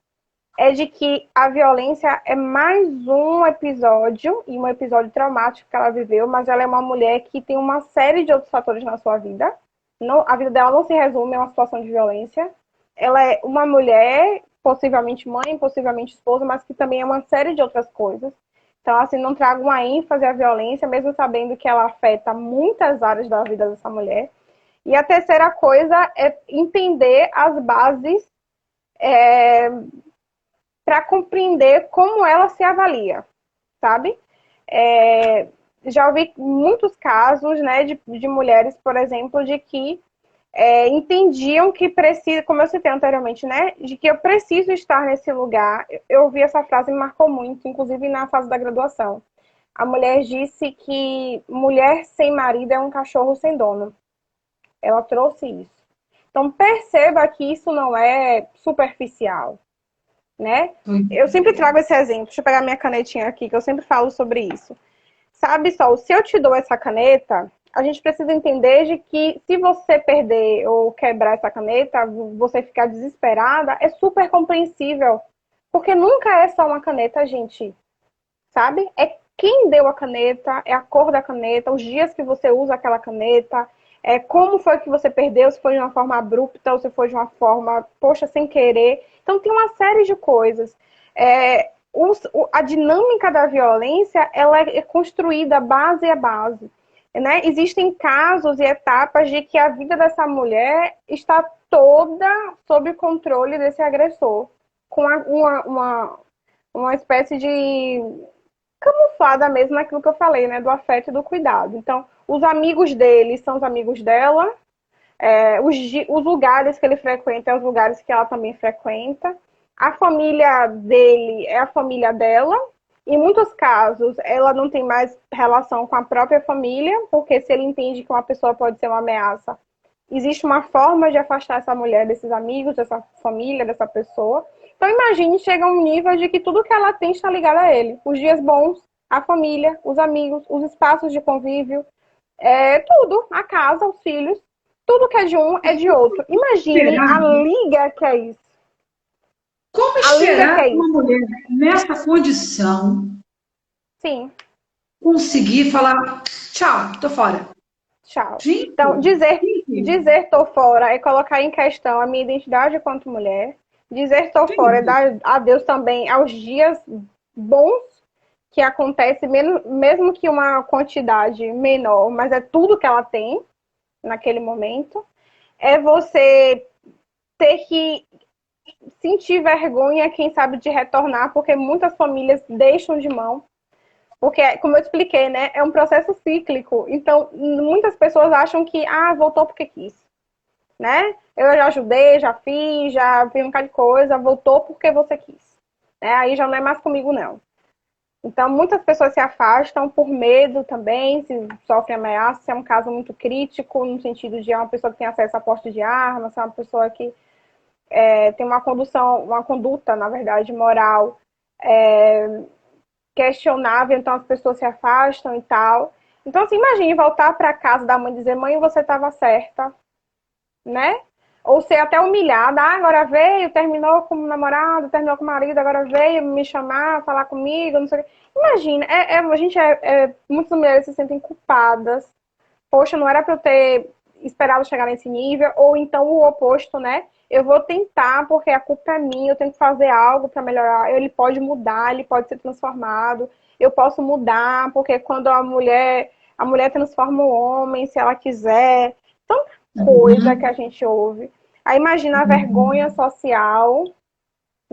é de que a violência é mais um episódio, e um episódio traumático que ela viveu, mas ela é uma mulher que tem uma série de outros fatores na sua vida. Não, a vida dela não se resume a uma situação de violência. Ela é uma mulher, possivelmente mãe, possivelmente esposa, mas que também é uma série de outras coisas. Então, assim, não trago uma ênfase à violência, mesmo sabendo que ela afeta muitas áreas da vida dessa mulher. E a terceira coisa é entender as bases para compreender como ela se avalia, sabe? Já ouvi muitos casos, né, de mulheres, por exemplo, de que entendiam que precisa, como eu citei anteriormente, né, de que eu preciso estar nesse lugar. Eu ouvi essa frase e me marcou muito, inclusive na fase da graduação. A mulher disse que mulher sem marido é um cachorro sem dono. Ela trouxe isso. Então perceba que isso não é superficial, né? Eu sempre trago esse exemplo. Deixa eu pegar minha canetinha aqui, que eu sempre falo sobre isso. Sabe, Sol, se eu te dou essa caneta, a gente precisa entender de que se você perder ou quebrar essa caneta, você ficar desesperada, é super compreensível. Porque nunca é só uma caneta, gente. Sabe? É quem deu a caneta, é a cor da caneta, os dias que você usa aquela caneta, é como foi que você perdeu, se foi de uma forma abrupta ou se foi de uma forma, poxa, sem querer. Então tem uma série de coisas. A dinâmica da violência, ela é construída base a base. Né? Existem casos e etapas de que a vida dessa mulher está toda sob controle desse agressor, com uma espécie de camuflada mesmo naquilo que eu falei, né? Do afeto e do cuidado. Então, os amigos dele são os amigos dela, os lugares que ele frequenta são os lugares que ela também frequenta. A família dele é a família dela. Em muitos casos, ela não tem mais relação com a própria família, porque se ele entende que uma pessoa pode ser uma ameaça, existe uma forma de afastar essa mulher desses amigos, dessa família, dessa pessoa. Então, imagine, chega a um nível de que tudo que ela tem está ligado a ele. Os dias bons, a família, os amigos, os espaços de convívio, tudo, a casa, os filhos, tudo que é de um é de outro. Imagine a liga que é isso. Como esperar que uma mulher nessa condição Sim. conseguir falar tchau, tô fora? Tchau. Gente, então, dizer tô fora é colocar em questão a minha identidade enquanto mulher. Dizer tô fora é dar adeus também aos dias bons que acontece, mesmo que uma quantidade menor, mas é tudo que ela tem naquele momento. É você ter que sentir vergonha, quem sabe, de retornar, porque muitas famílias deixam de mão. Porque, como eu expliquei, né, é um processo cíclico. Então, muitas pessoas acham que, voltou porque quis, né? Eu já ajudei, já fiz um bocado de coisa, voltou porque você quis. Aí já não é mais comigo, não. Então, muitas pessoas se afastam por medo também, se sofrem ameaça, se é um caso muito crítico, no sentido de uma pessoa que tem acesso a posse de armas, se é uma pessoa que tem uma conduta, na verdade, moral questionável, então as pessoas se afastam e tal. Então, assim, imagine voltar para casa da mãe e dizer, mãe, você estava certa, né? Ou ser até humilhada, agora veio, terminou com o namorado, terminou com o marido, agora veio me chamar, falar comigo, não sei o quê. Imagina, muitas mulheres se sentem culpadas. Poxa, não era para eu ter esperado chegar nesse nível, ou então o oposto, né? Eu vou tentar porque a culpa é minha, eu tenho que fazer algo para melhorar. Ele pode mudar, ele pode ser transformado. Eu posso mudar, porque quando a mulher transforma o homem, se ela quiser. Tanta coisa que a gente ouve. Aí imagina a vergonha social,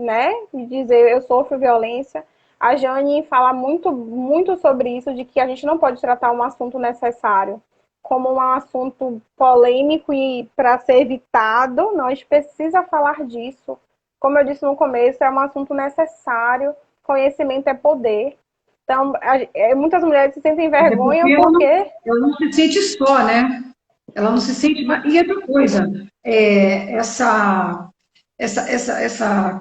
né? De dizer eu sofro violência. A Jane fala muito, muito sobre isso, de que a gente não pode tratar um assunto necessário como um assunto polêmico e para ser evitado, não, a gente precisa falar disso. Como eu disse no começo, é um assunto necessário, conhecimento é poder. Então, muitas mulheres se sentem vergonha porque... Ela não se sente só, né? Ela não se sente... E outra coisa, essa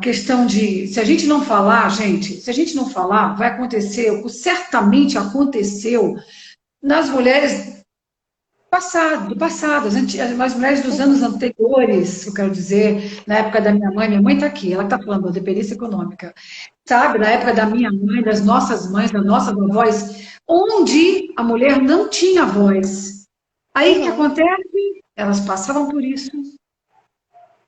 questão de... Se a gente não falar, gente, se a gente não falar, vai acontecer o que certamente aconteceu nas mulheres do passado, as mulheres dos anos anteriores, eu quero dizer, na época da minha mãe está aqui, ela está falando da dependência econômica, sabe, na época da minha mãe, das nossas mães, das nossas avós, onde a mulher não tinha voz. Aí o que acontece? Elas passavam por isso,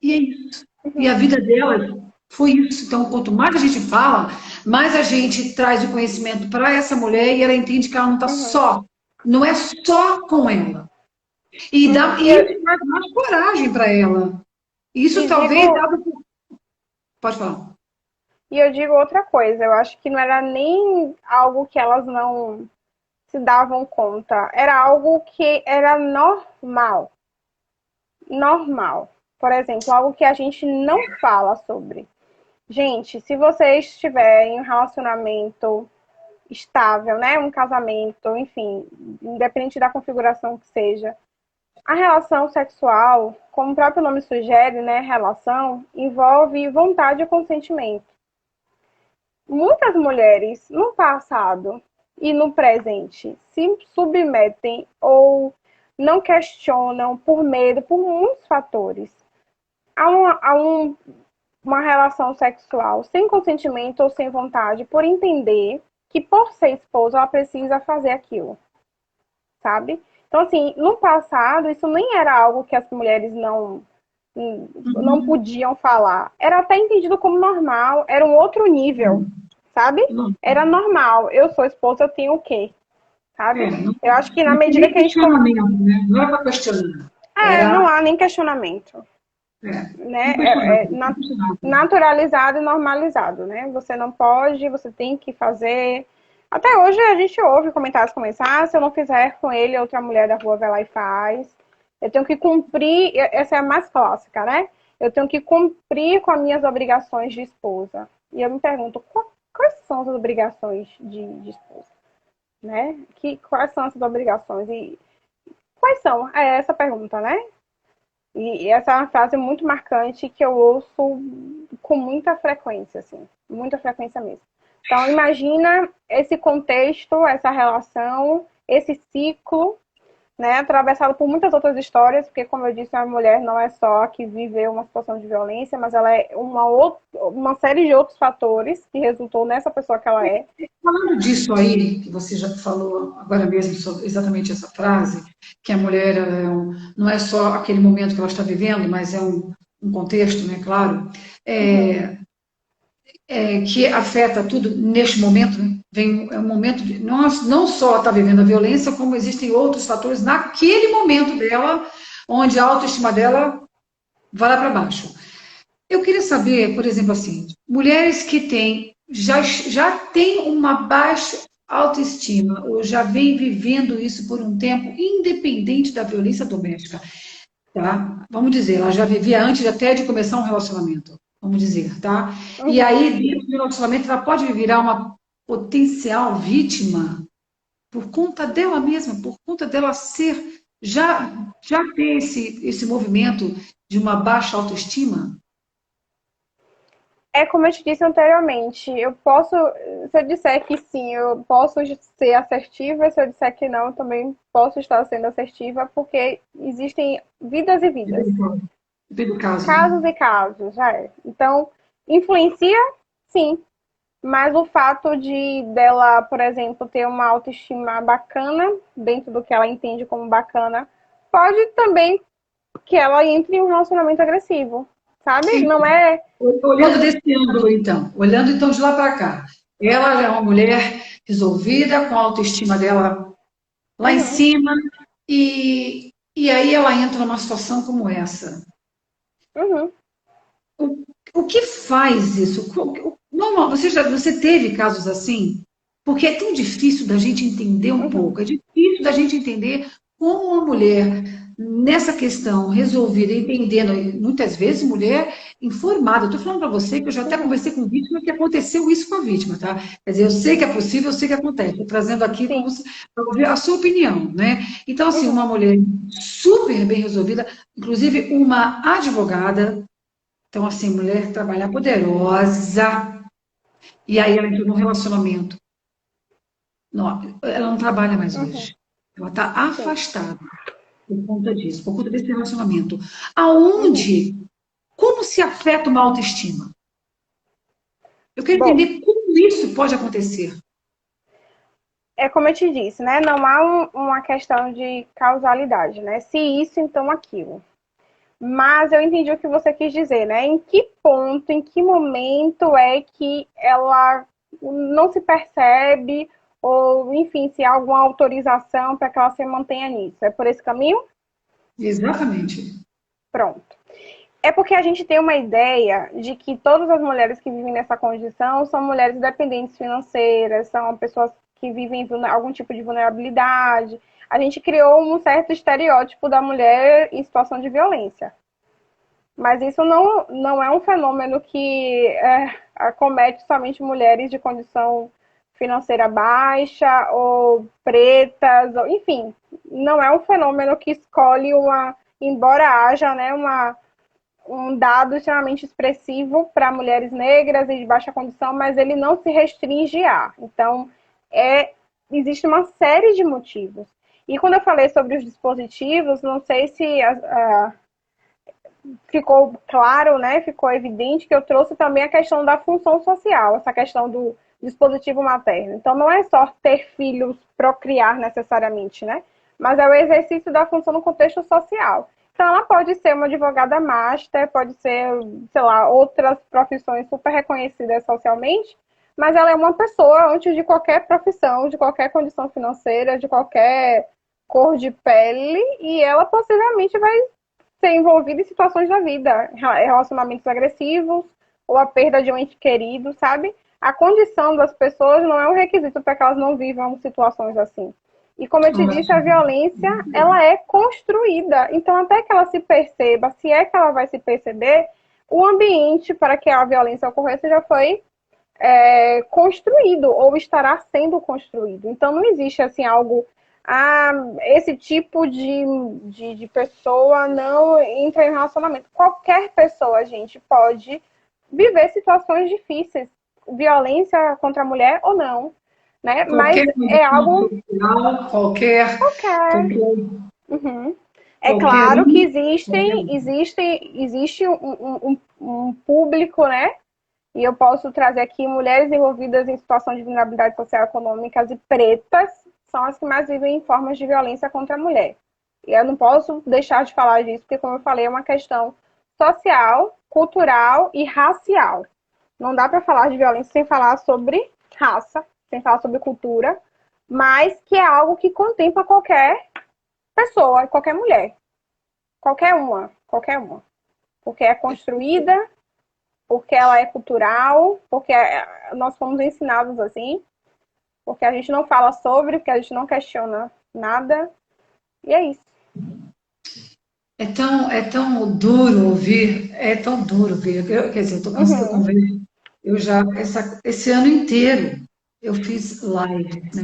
e é isso. E a vida delas foi isso. Então, quanto mais a gente fala, mais a gente traz o conhecimento para essa mulher e ela entende que ela não está só, não é só com ela. E isso dá mais coragem para ela. Isso talvez dava... Pode falar. E eu digo outra coisa, eu acho que não era nem algo que elas não se davam conta, era algo que era normal. Normal. Por exemplo, algo que a gente não fala sobre. Gente, se você estiver em um relacionamento estável, né, um casamento, enfim, independente da configuração que seja, a relação sexual, como o próprio nome sugere, né, relação, envolve vontade e consentimento. Muitas mulheres, no passado e no presente, se submetem ou não questionam por medo, por muitos fatores. Há uma relação sexual sem consentimento ou sem vontade, por entender que por ser esposa ela precisa fazer aquilo, sabe? Então, assim, no passado, isso nem era algo que as mulheres não Uhum. podiam falar. Era até entendido como normal, era um outro nível, sabe? Não, Era normal. Eu sou esposa, eu tenho o quê? Sabe? não, Eu acho que na não tem medida nem que a gente... questionamento, né? Não era para questionar. Não Era, há nem questionamento, não né? questionava, não questionava. Naturalizado e normalizado, né? Você não pode, você tem que fazer. Até hoje a gente ouve comentários como esse: ah, se eu não fizer com ele, outra mulher da rua vai lá e faz. Eu tenho que cumprir, essa é a mais clássica, né? Eu tenho que cumprir com as minhas obrigações de esposa. E eu me pergunto, quais são as obrigações de esposa? Né? Quais são essas obrigações? E quais são? É essa a pergunta, né? E essa é uma frase muito marcante que eu ouço com muita frequência, assim, muita frequência mesmo. Então, imagina esse contexto, essa relação, esse ciclo, né, atravessado por muitas outras histórias, porque, como eu disse, a mulher não é só a que viveu uma situação de violência, mas ela é uma série de outros fatores que resultou nessa pessoa que ela é. Falando disso aí, que você já falou agora mesmo sobre exatamente essa frase, que a mulher não é só aquele momento que ela está vivendo, mas é um contexto, né, claro, Uhum, que afeta tudo neste momento, né? É um momento de não só está vivendo a violência, como existem outros fatores naquele momento dela, onde a autoestima dela vai lá para baixo. Eu queria saber, por exemplo, assim, mulheres que já têm uma baixa autoestima ou já vem vivendo isso por um tempo, independente da violência doméstica, tá? Vamos dizer, ela já vivia antes até de começar um relacionamento, vamos dizer, tá? E uhum. aí, dentro do relacionamento, ela pode virar uma potencial vítima por conta dela mesma, por conta dela já ter esse movimento de uma baixa autoestima. É como eu te disse anteriormente, se eu disser que sim, eu posso ser assertiva, se eu disser que não, eu também posso estar sendo assertiva, porque existem vidas e vidas, Depende do caso, né? casos e casos, já. Então, influencia, sim, mas o fato de dela, por exemplo, ter uma autoestima bacana, dentro do que ela entende como bacana, pode também que ela entre em um relacionamento agressivo, sabe? Não é. Olhando desse ângulo, então, olhando então de lá para cá, ela é uma mulher resolvida, com a autoestima dela lá em Uhum, cima, e aí ela entra numa situação como essa. uhum, O que faz isso? Normal, você teve casos assim? Porque é tão difícil da gente entender um uhum, pouco, é difícil da gente entender como uma mulher, nessa questão, resolvida, entendendo, e muitas vezes mulher informada. Eu estou falando para você que eu já até uhum. conversei com vítima que aconteceu isso com a vítima, tá? Quer dizer, eu sei que é possível, eu sei que acontece. Estou trazendo aqui para Sim. ouvir a sua opinião, né? Então, assim, Uhum, uma mulher super bem resolvida, inclusive uma advogada, então, assim, mulher que trabalha poderosa, e aí ela entrou num relacionamento. Não, ela não trabalha mais uhum, hoje. Ela está sim. afastada por conta disso, por conta desse relacionamento. Uhum. Aonde, como se afeta uma autoestima? Eu quero Bom, entender como isso pode acontecer. é como eu te disse, né? Não há uma questão de causalidade, né? Se isso, então aquilo. Mas eu entendi o que você quis dizer, né? Em que ponto, em que momento é que ela não se percebe, ou, enfim, se há alguma autorização para que ela se mantenha nisso. É por esse caminho? Exatamente. Pronto. É porque a gente tem uma ideia de que todas as mulheres que vivem nessa condição são mulheres dependentes financeiras, são pessoas que vivem algum tipo de vulnerabilidade. A gente criou um certo estereótipo da mulher em situação de violência. Mas isso não é um fenômeno que acomete somente mulheres de condição financeira baixa ou pretas, ou, enfim, não é um fenômeno que escolhe embora haja, né, um dado extremamente expressivo para mulheres negras e de baixa condição, mas ele não se restringe a. Então, existe uma série de motivos. E quando eu falei sobre os dispositivos, não sei se ficou claro, né? Ficou evidente que eu trouxe também a questão da função social, essa questão do dispositivo materno. Então, não é só ter filhos, procriar necessariamente, né? Mas é o exercício da função no contexto social. Então, ela pode ser uma advogada master, pode ser, sei lá, outras profissões super reconhecidas socialmente, mas ela é uma pessoa antes de qualquer profissão, de qualquer condição financeira, de qualquer cor de pele, e ela possivelmente vai ser envolvida em situações da vida, relacionamentos agressivos ou a perda de um ente querido, sabe? A condição das pessoas não é um requisito para que elas não vivam situações assim. E como eu te disse, a violência, ela é construída. Então, até que ela se perceba, se é que ela vai se perceber, o ambiente para que a violência ocorresse já foi construído ou estará sendo construído. Então, não existe assim algo esse tipo de pessoa não entra em relacionamento. Qualquer pessoa, gente, pode viver situações difíceis, violência contra a mulher ou não, né? Mas Qualquer é condição algo social, qualquer, Uhum. É qualquer claro que um, existe um público, né? E eu posso trazer aqui mulheres envolvidas em situação de vulnerabilidade social e econômicas e pretas são as que mais vivem em formas de violência contra a mulher. E eu não posso deixar de falar disso, porque, como eu falei, é uma questão social, cultural e racial. Não dá para falar de violência sem falar sobre raça, sem falar sobre cultura, mas que é algo que contempla qualquer pessoa, qualquer mulher, qualquer uma. Porque é construída, porque ela é cultural, porque nós fomos ensinados assim, porque a gente não fala sobre, porque a gente não questiona nada, e é isso. é tão duro ouvir, é tão duro ver. Quer dizer, estou cansada de Uhum, conversar. Eu já, esse ano inteiro, eu fiz live, né?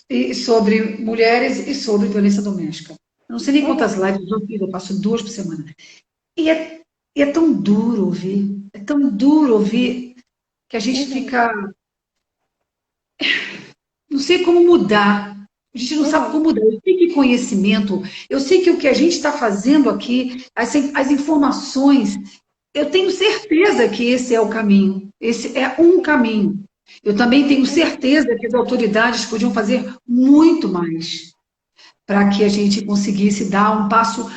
E sobre mulheres e sobre violência doméstica. Eu não sei nem quantas uhum, lives eu fiz, eu passo 2 por semana. E é tão duro ouvir, é tão duro ouvir que a gente uhum, fica, não sei como mudar. A gente não sabe uhum, como mudar. Eu sei que conhecimento, eu sei que o que a gente está fazendo aqui, as informações, eu tenho certeza que esse é o caminho. Esse é um sim, caminho. Eu também tenho uhum, certeza que as autoridades podiam fazer muito mais para que a gente conseguisse dar um passo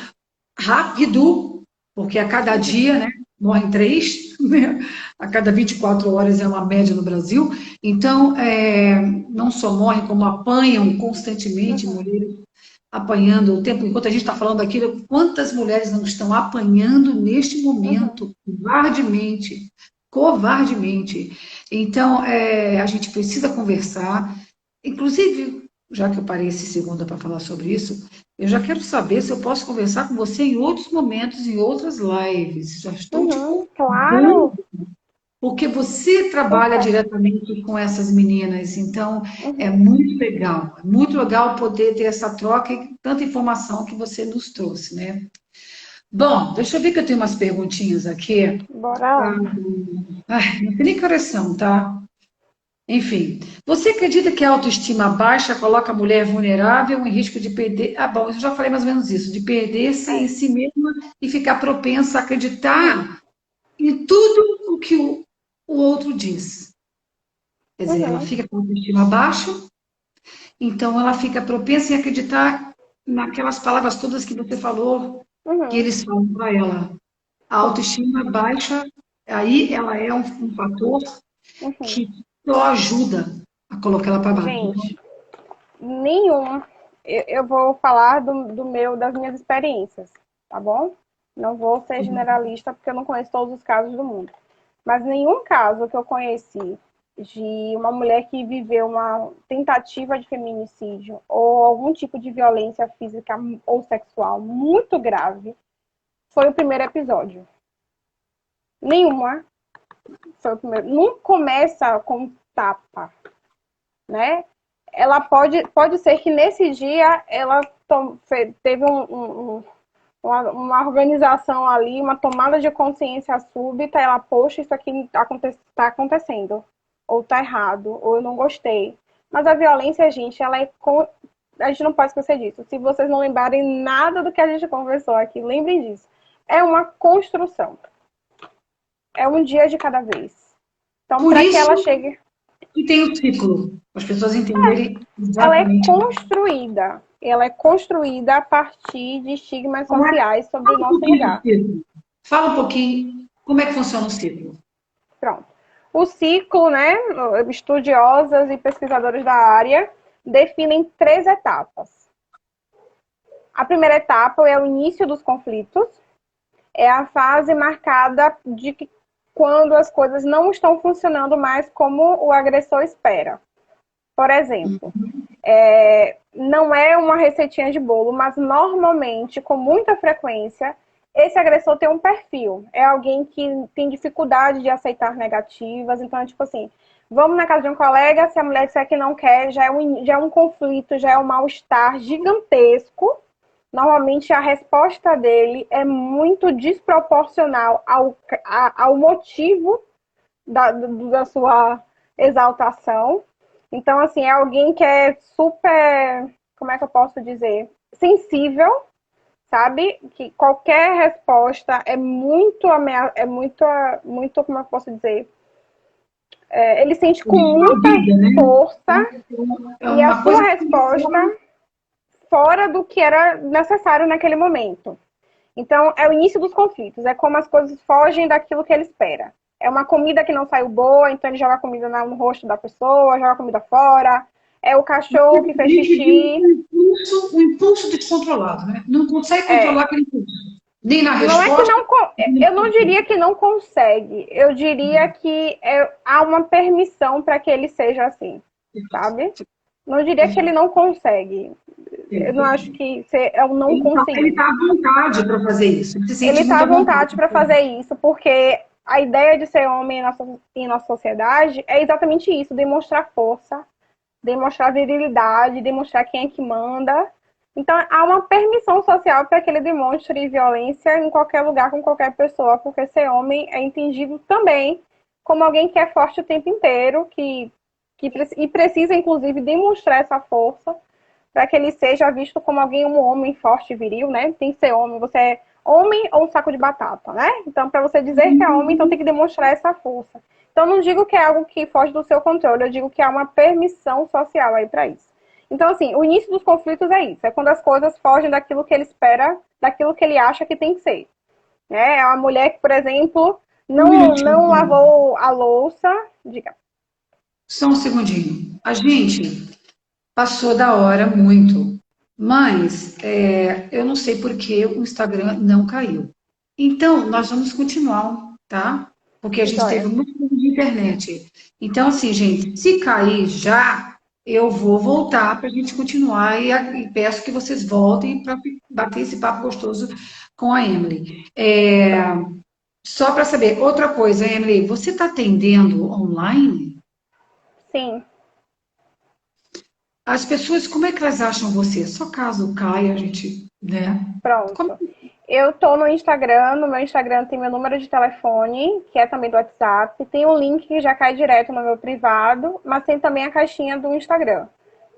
rápido, porque a cada uhum, dia, né, morrem três, né? A cada 24 horas é uma média no Brasil. Então, não só morrem, como apanham constantemente, uhum, mulheres apanhando o tempo, enquanto a gente está falando aquilo, quantas mulheres não estão apanhando neste uhum, momento, covardemente, covardemente. Então, a gente precisa conversar, inclusive, já que eu parei esse segundo para falar sobre isso, eu já quero saber se eu posso conversar com você em outros momentos, em outras lives. Já estou te uhum, convidando, claro, porque você trabalha super, diretamente com essas meninas, então uhum, é muito legal poder ter essa troca e tanta informação que você nos trouxe, né? Bom, deixa eu ver que eu tenho umas perguntinhas aqui. bora lá. Ai, não tem nem coração, tá? Enfim, você acredita que a autoestima baixa coloca a mulher vulnerável em risco de perder? Ah, bom, eu já falei mais ou menos isso, de perder-se em É, si mesma e ficar propensa a uhum, acreditar em tudo o que o outro diz. Quer dizer, ela uhum, fica com a autoestima baixa, então ela fica propensa em acreditar naquelas palavras todas que você falou, que uhum, eles falam para ela. A sim, autoestima baixa, aí ela é um fator uhum. que só ajuda a colocar ela para baixo. Gente, nenhum. Eu vou falar das minhas experiências, tá bom? Não vou ser generalista porque eu não conheço todos os casos do mundo. Mas nenhum caso que eu conheci de uma mulher que viveu uma tentativa de feminicídio ou algum tipo de violência física ou sexual muito grave foi o primeiro episódio. Nenhuma foi o primeiro. Não começa com tapa, né? Ela pode ser que nesse dia ela teve uma organização ali, uma tomada de consciência súbita, ela, poxa, isso aqui está acontecendo, ou está errado, ou eu não gostei. Mas a violência, gente, a gente não pode esquecer disso. Se vocês não lembrarem nada do que a gente conversou aqui, lembrem disso. É uma construção. É um dia de cada vez. Então, Por para que isso ela chegue... que tem o ciclo, para as pessoas entenderem Ela é exatamente. construída. Ela é construída a partir de estigmas sociais sobre o Fala um nosso pouquinho do lugar. ciclo. Fala um pouquinho como é que funciona o ciclo. Pronto. O ciclo, né, estudiosas e pesquisadores da área definem 3 etapas. A primeira etapa é o início dos conflitos, é a fase marcada de que quando as coisas não estão funcionando mais como o agressor espera. Por exemplo, não é uma receitinha de bolo, mas normalmente, com muita frequência, esse agressor tem um perfil. É alguém que tem dificuldade de aceitar negativas. Então, é tipo assim, vamos na casa de um colega, se a mulher disser que não quer, já é um conflito, já é um mal-estar gigantesco. Normalmente, a resposta dele é muito desproporcional ao motivo da sua exaltação. Então, assim, é alguém que é super, como é que eu posso dizer? Sensível, sabe? Que qualquer resposta é muito, como eu posso dizer? Ele sente com muita força É e a uma sua coisa que resposta fora do que era necessário naquele momento. Então, é o início dos conflitos, é como as coisas fogem daquilo que ele espera. É uma comida que não saiu boa, então ele joga a comida no rosto da pessoa, joga a comida fora. É o cachorro que fez xixi. um impulso descontrolado, né? Não consegue controlar aquele impulso. Nem na Não é que resposta. não. Eu não diria que não consegue. Eu diria que há uma permissão para que ele seja assim, sabe? Não diria que ele não consegue. Eu não acho que é um não Ele conseguir. está à vontade para fazer isso. Ele se Ele sente está muito à à vontade. vontade para fazer isso, porque a ideia de ser homem em nossa sociedade é exatamente isso: demonstrar força, demonstrar virilidade, demonstrar quem é que manda. Então, há uma permissão social para que ele demonstre violência em qualquer lugar, com qualquer pessoa, porque ser homem é entendido também como alguém que é forte o tempo inteiro, e precisa, inclusive, demonstrar essa força para que ele seja visto como alguém, um homem forte e viril, né? Tem que ser homem. Você é homem ou um saco de batata, né? Então, para você dizer que é homem, então tem que demonstrar essa força. Então, não digo que é algo que foge do seu controle, eu digo que há uma permissão social aí para isso. Então, assim, o início dos conflitos é isso. É quando as coisas fogem daquilo que ele espera, daquilo que ele acha que tem que ser. É uma mulher que, por exemplo, não lavou a louça. Diga. Só um segundinho. A gente passou da hora muito, mas eu não sei por que o Instagram não caiu. Então, nós vamos continuar, tá? Porque a gente teve Joia. muito tempo de internet. Então, assim, gente, se cair já, eu vou voltar para a gente continuar e peço que vocês voltem para bater esse papo gostoso com a Emily. Só para saber, outra coisa, Emily, você está atendendo online? Sim, As pessoas, como é que elas acham você? Só caso caia, a gente, né? Como... pronto. Eu tô no Instagram, no meu Instagram tem meu número de telefone, que é também do WhatsApp. Tem um link que já cai direto no meu privado, mas tem também a caixinha do Instagram.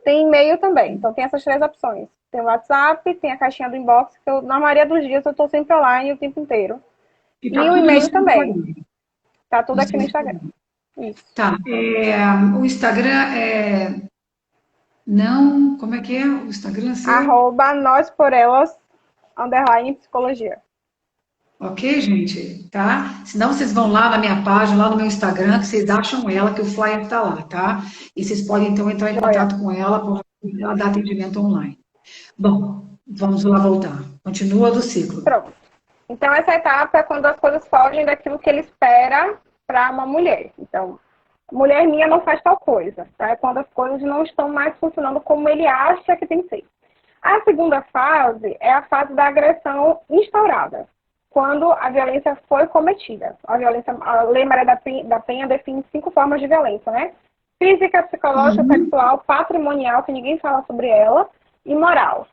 Tem e-mail também, então tem essas 3 opções. Tem o WhatsApp, tem a caixinha do inbox, que na maioria dos dias eu tô sempre online o tempo inteiro. E E tá o tudo no e-mail seu também. Instagram. Tá tudo No aqui seu no Instagram. Instagram. Isso. Tá. O Instagram é. Não. Como é que é? O Instagram é seu. @nós por elas, _psicologia. Ok, gente? Tá? Senão vocês vão lá na minha página, lá no meu Instagram, que vocês acham ela, que o flyer tá lá, tá? E vocês podem então entrar em Joia. contato com ela, porque ela dá atendimento online. Bom, vamos lá voltar. Continua do ciclo. Pronto. Então, essa etapa é quando as coisas fogem daquilo que ele espera para uma mulher. Então, mulher minha não faz tal coisa. Tá? É quando as coisas não estão mais funcionando como ele acha que tem que ser. A segunda fase é a fase da agressão instaurada, quando a violência foi cometida. A Lei Maria da Penha define 5 formas de violência, né? Física, psicológica, sexual, patrimonial, que ninguém fala sobre ela, e moral.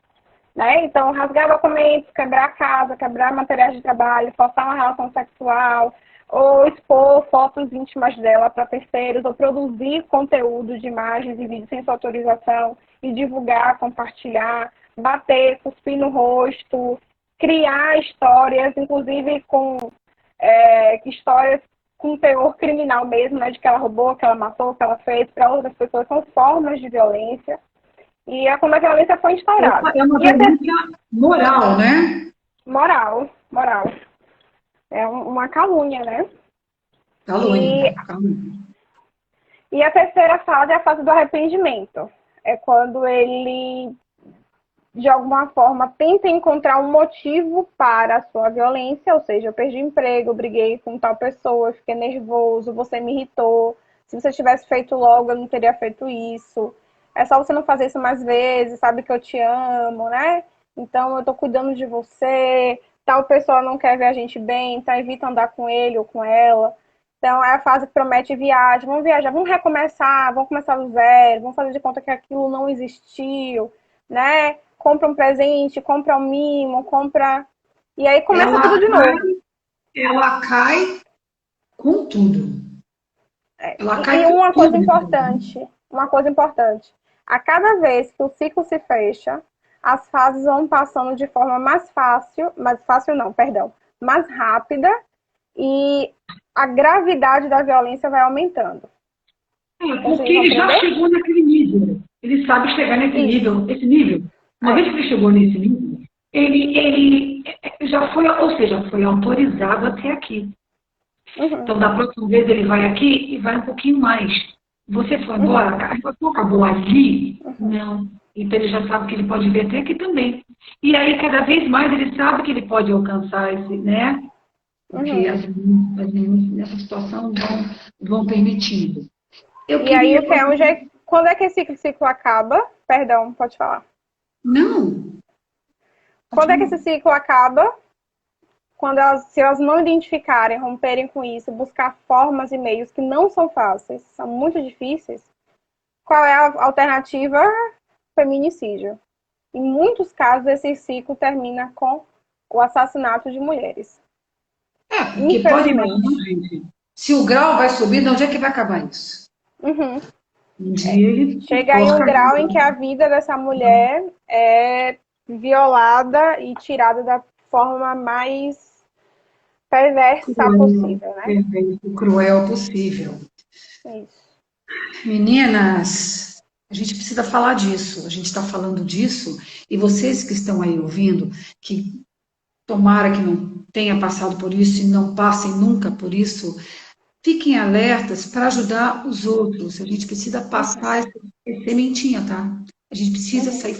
Né? Então, rasgar documentos, quebrar a casa, quebrar materiais de trabalho, forçar uma relação sexual, ou expor fotos íntimas dela para terceiros, ou produzir conteúdo de imagens e vídeos sem sua autorização. e divulgar, compartilhar, bater, cuspir no rosto, criar histórias, inclusive com histórias com teor criminal mesmo, né, de que ela roubou, que ela matou, que ela fez para outras pessoas, são formas de violência. E é como a violência foi instaurada. É uma E até violência moral, né? moral. É uma calúnia, né? Calúnia, calúnia. E a terceira fase é a fase do arrependimento. É quando ele, de alguma forma, tenta encontrar um motivo para a sua violência, ou seja, eu perdi emprego, eu briguei com tal pessoa, eu fiquei nervoso, você me irritou. Se você tivesse feito logo, eu não teria feito isso. É só você não fazer isso mais vezes, sabe que eu te amo, né? Então eu tô cuidando de você, tal pessoa não quer ver a gente bem, então evita andar com ele ou com ela. Então é a fase que promete viagem, vamos viajar, vamos recomeçar, vamos começar do zero, vamos fazer de conta que aquilo não existiu, né? Compra um presente, compra um mimo, compra. E aí começa tudo de novo. Ela cai com tudo. Ela E cai com uma coisa tudo. importante, a cada vez que o ciclo se fecha, as fases vão passando de forma mais fácil não, perdão, mais rápida e a gravidade da violência vai aumentando. Porque ele já chegou naquele nível. Ele sabe chegar nesse nível. Esse nível. Uma vez que ele chegou nesse nível, ele já foi, ou seja, foi autorizado até aqui. Uhum. Então, da próxima vez ele vai aqui e vai um pouquinho mais. Você foi embora, a situação acabou ali? Não. Então ele já sabe que ele pode vir até aqui também. E aí, cada vez mais, ele sabe que ele pode alcançar esse, né? Porque as meninas nessa situação vão permitindo. E aí, quando é que esse ciclo acaba? Perdão, pode falar. Não. Quando é que esse ciclo acaba? Se elas não identificarem, romperem com isso, buscar formas e meios que não são fáceis, são muito difíceis, qual é a alternativa? Feminicídio. Em muitos casos, esse ciclo termina com o assassinato de mulheres. Porque pode imaginar, gente, se o grau vai subir, de onde é que vai acabar isso? Uhum. Um dia ele chega em um grau em que a vida dessa mulher é violada e tirada da forma mais perversa possível, né? Cruel possível. Isso. Meninas, a gente precisa falar disso. A gente está falando disso e vocês que estão aí ouvindo, que tomara que não tenha passado por isso e não passem nunca por isso, fiquem alertas para ajudar os outros. A gente precisa passar essa sementinha, tá? A gente precisa sair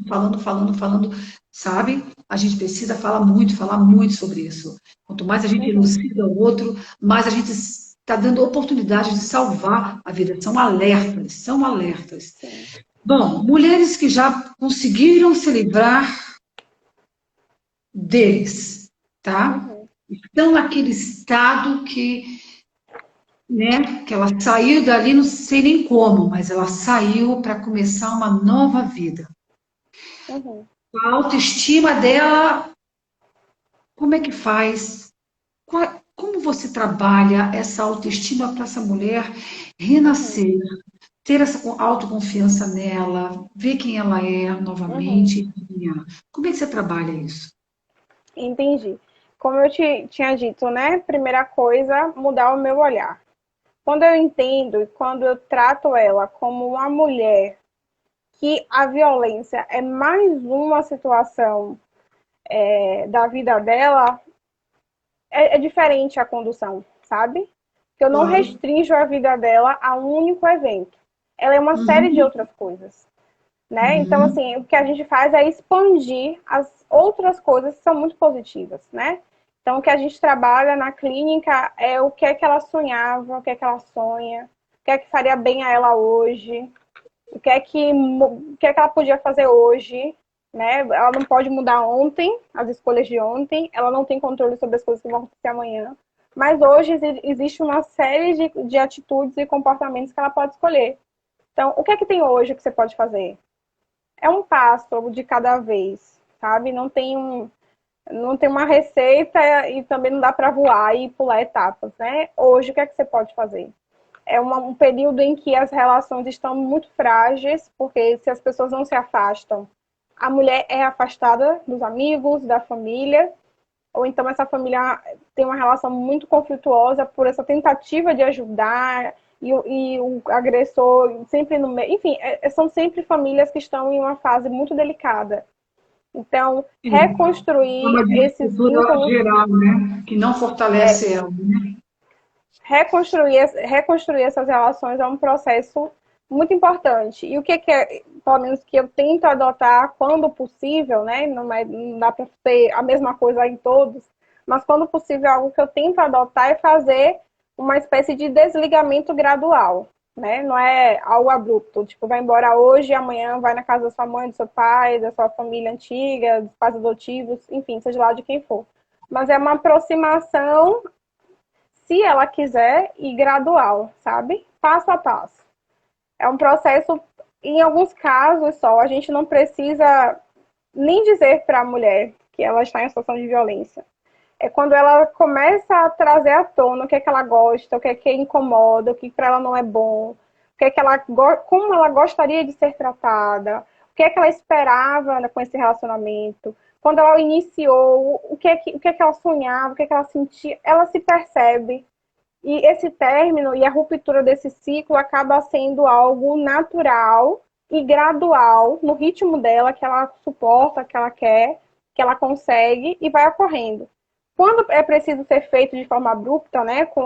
falando, sabe? A gente precisa falar muito sobre isso. Quanto mais a gente elucida o outro, mais a gente está dando oportunidade de salvar a vida. São alertas, são alertas. Bom, mulheres que já conseguiram se livrar deles, tá? Estão naquele estado que, né, que ela saiu dali, não sei nem como, mas ela saiu para começar uma nova vida. A autoestima dela, como é que faz? Como você trabalha essa autoestima para essa mulher renascer, ter essa autoconfiança nela, ver quem ela é novamente? Como é que você trabalha isso? Entendi. Como eu tinha dito, né? Primeira coisa, mudar o meu olhar. Quando eu entendo e quando eu trato ela como uma mulher que a violência é mais uma situação da vida dela, é diferente a condução, sabe? Que eu não restringo a vida dela a um único evento. Ela é uma série de outras coisas, né? Então, assim, o que a gente faz é expandir as outras coisas que são muito positivas, né? Então, o que a gente trabalha na clínica é o que é que ela sonhava, o que é que ela sonha, o que é que faria bem a ela hoje, o que é que ela podia fazer hoje, né? Ela não pode mudar ontem, as escolhas de ontem, ela não tem controle sobre as coisas que vão acontecer amanhã, mas hoje existe uma série de atitudes e comportamentos que ela pode escolher. Então, o que é que tem hoje que você pode fazer? É um passo de cada vez, sabe? Não tem uma receita e também não dá para voar e pular etapas, né? Hoje, o que é que você pode fazer? um período em que as relações estão muito frágeis, porque se as pessoas não se afastam, a mulher é afastada dos amigos, da família, ou então essa família tem uma relação muito conflituosa por essa tentativa de ajudar, e o agressor sempre no meio. Enfim, são sempre famílias que estão em uma fase muito delicada. Então, É uma reconstruir esses estrutura vínculos, geral, né? Que não fortalece ela, né? reconstruir essas relações é um processo muito importante. E o que é, pelo menos que eu tento adotar quando possível, né? Não dá para ser a mesma coisa em todos, mas quando possível, algo que eu tento adotar é fazer uma espécie de desligamento gradual, né? Não é algo abrupto, tipo, vai embora hoje e amanhã vai na casa da sua mãe, do seu pai, da sua família antiga, dos pais adotivos, enfim, seja lá de quem for. Mas é uma aproximação, se ela quiser, e gradual, sabe? Passo a passo. É um processo, em alguns casos só, a gente não precisa nem dizer para a mulher que ela está em situação de violência. É quando ela começa a trazer à tona o que é que ela gosta, o que é que incomoda, o que para ela não é bom, o que é que ela, como ela gostaria de ser tratada, o que é que ela esperava com esse relacionamento. Quando ela iniciou, o que é que ela sonhava, o que é que ela sentia, ela se percebe. E esse término e a ruptura desse ciclo acaba sendo algo natural e gradual, no ritmo dela, que ela suporta, que ela quer, que ela consegue, e vai ocorrendo. Quando é preciso ser feito de forma abrupta, né, com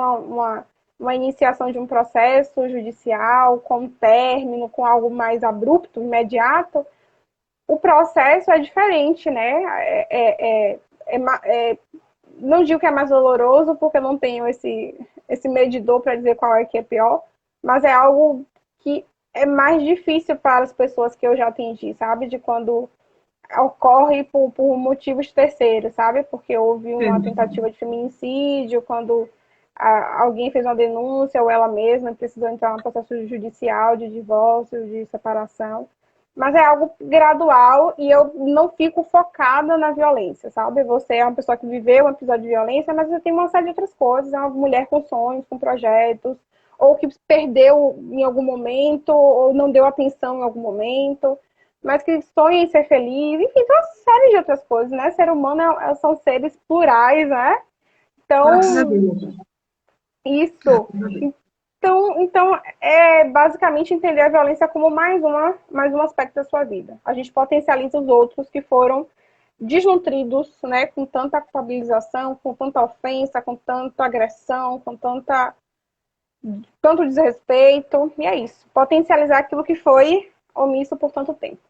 uma iniciação de um processo judicial, com um término, com algo mais abrupto, imediato, o processo é diferente, né? Não digo que é mais doloroso, porque eu não tenho esse medidor para dizer qual é que é pior, mas é algo que é mais difícil para as pessoas que eu já atendi, sabe? De quando ocorre por motivos terceiros, sabe? Porque houve uma tentativa de feminicídio, quando alguém fez uma denúncia ou ela mesma precisou entrar num processo judicial de divórcio, de separação. Mas é algo gradual e eu não fico focada na violência, sabe? Você é uma pessoa que viveu um episódio de violência, mas você tem uma série de outras coisas. É uma mulher com sonhos, com projetos, ou que perdeu em algum momento, ou não deu atenção em algum momento, mas que sonha em ser feliz. Enfim, tem uma série de outras coisas, né? Ser humano são seres plurais, né? Graças a Então, Deus. isso. Graças a Deus. Então, é basicamente entender a violência como mais um aspecto da sua vida. A gente potencializa os outros que foram desnutridos, né, com tanta culpabilização, com tanta ofensa, com tanta agressão, com tanto desrespeito. E é isso. Potencializar aquilo que foi omisso por tanto tempo.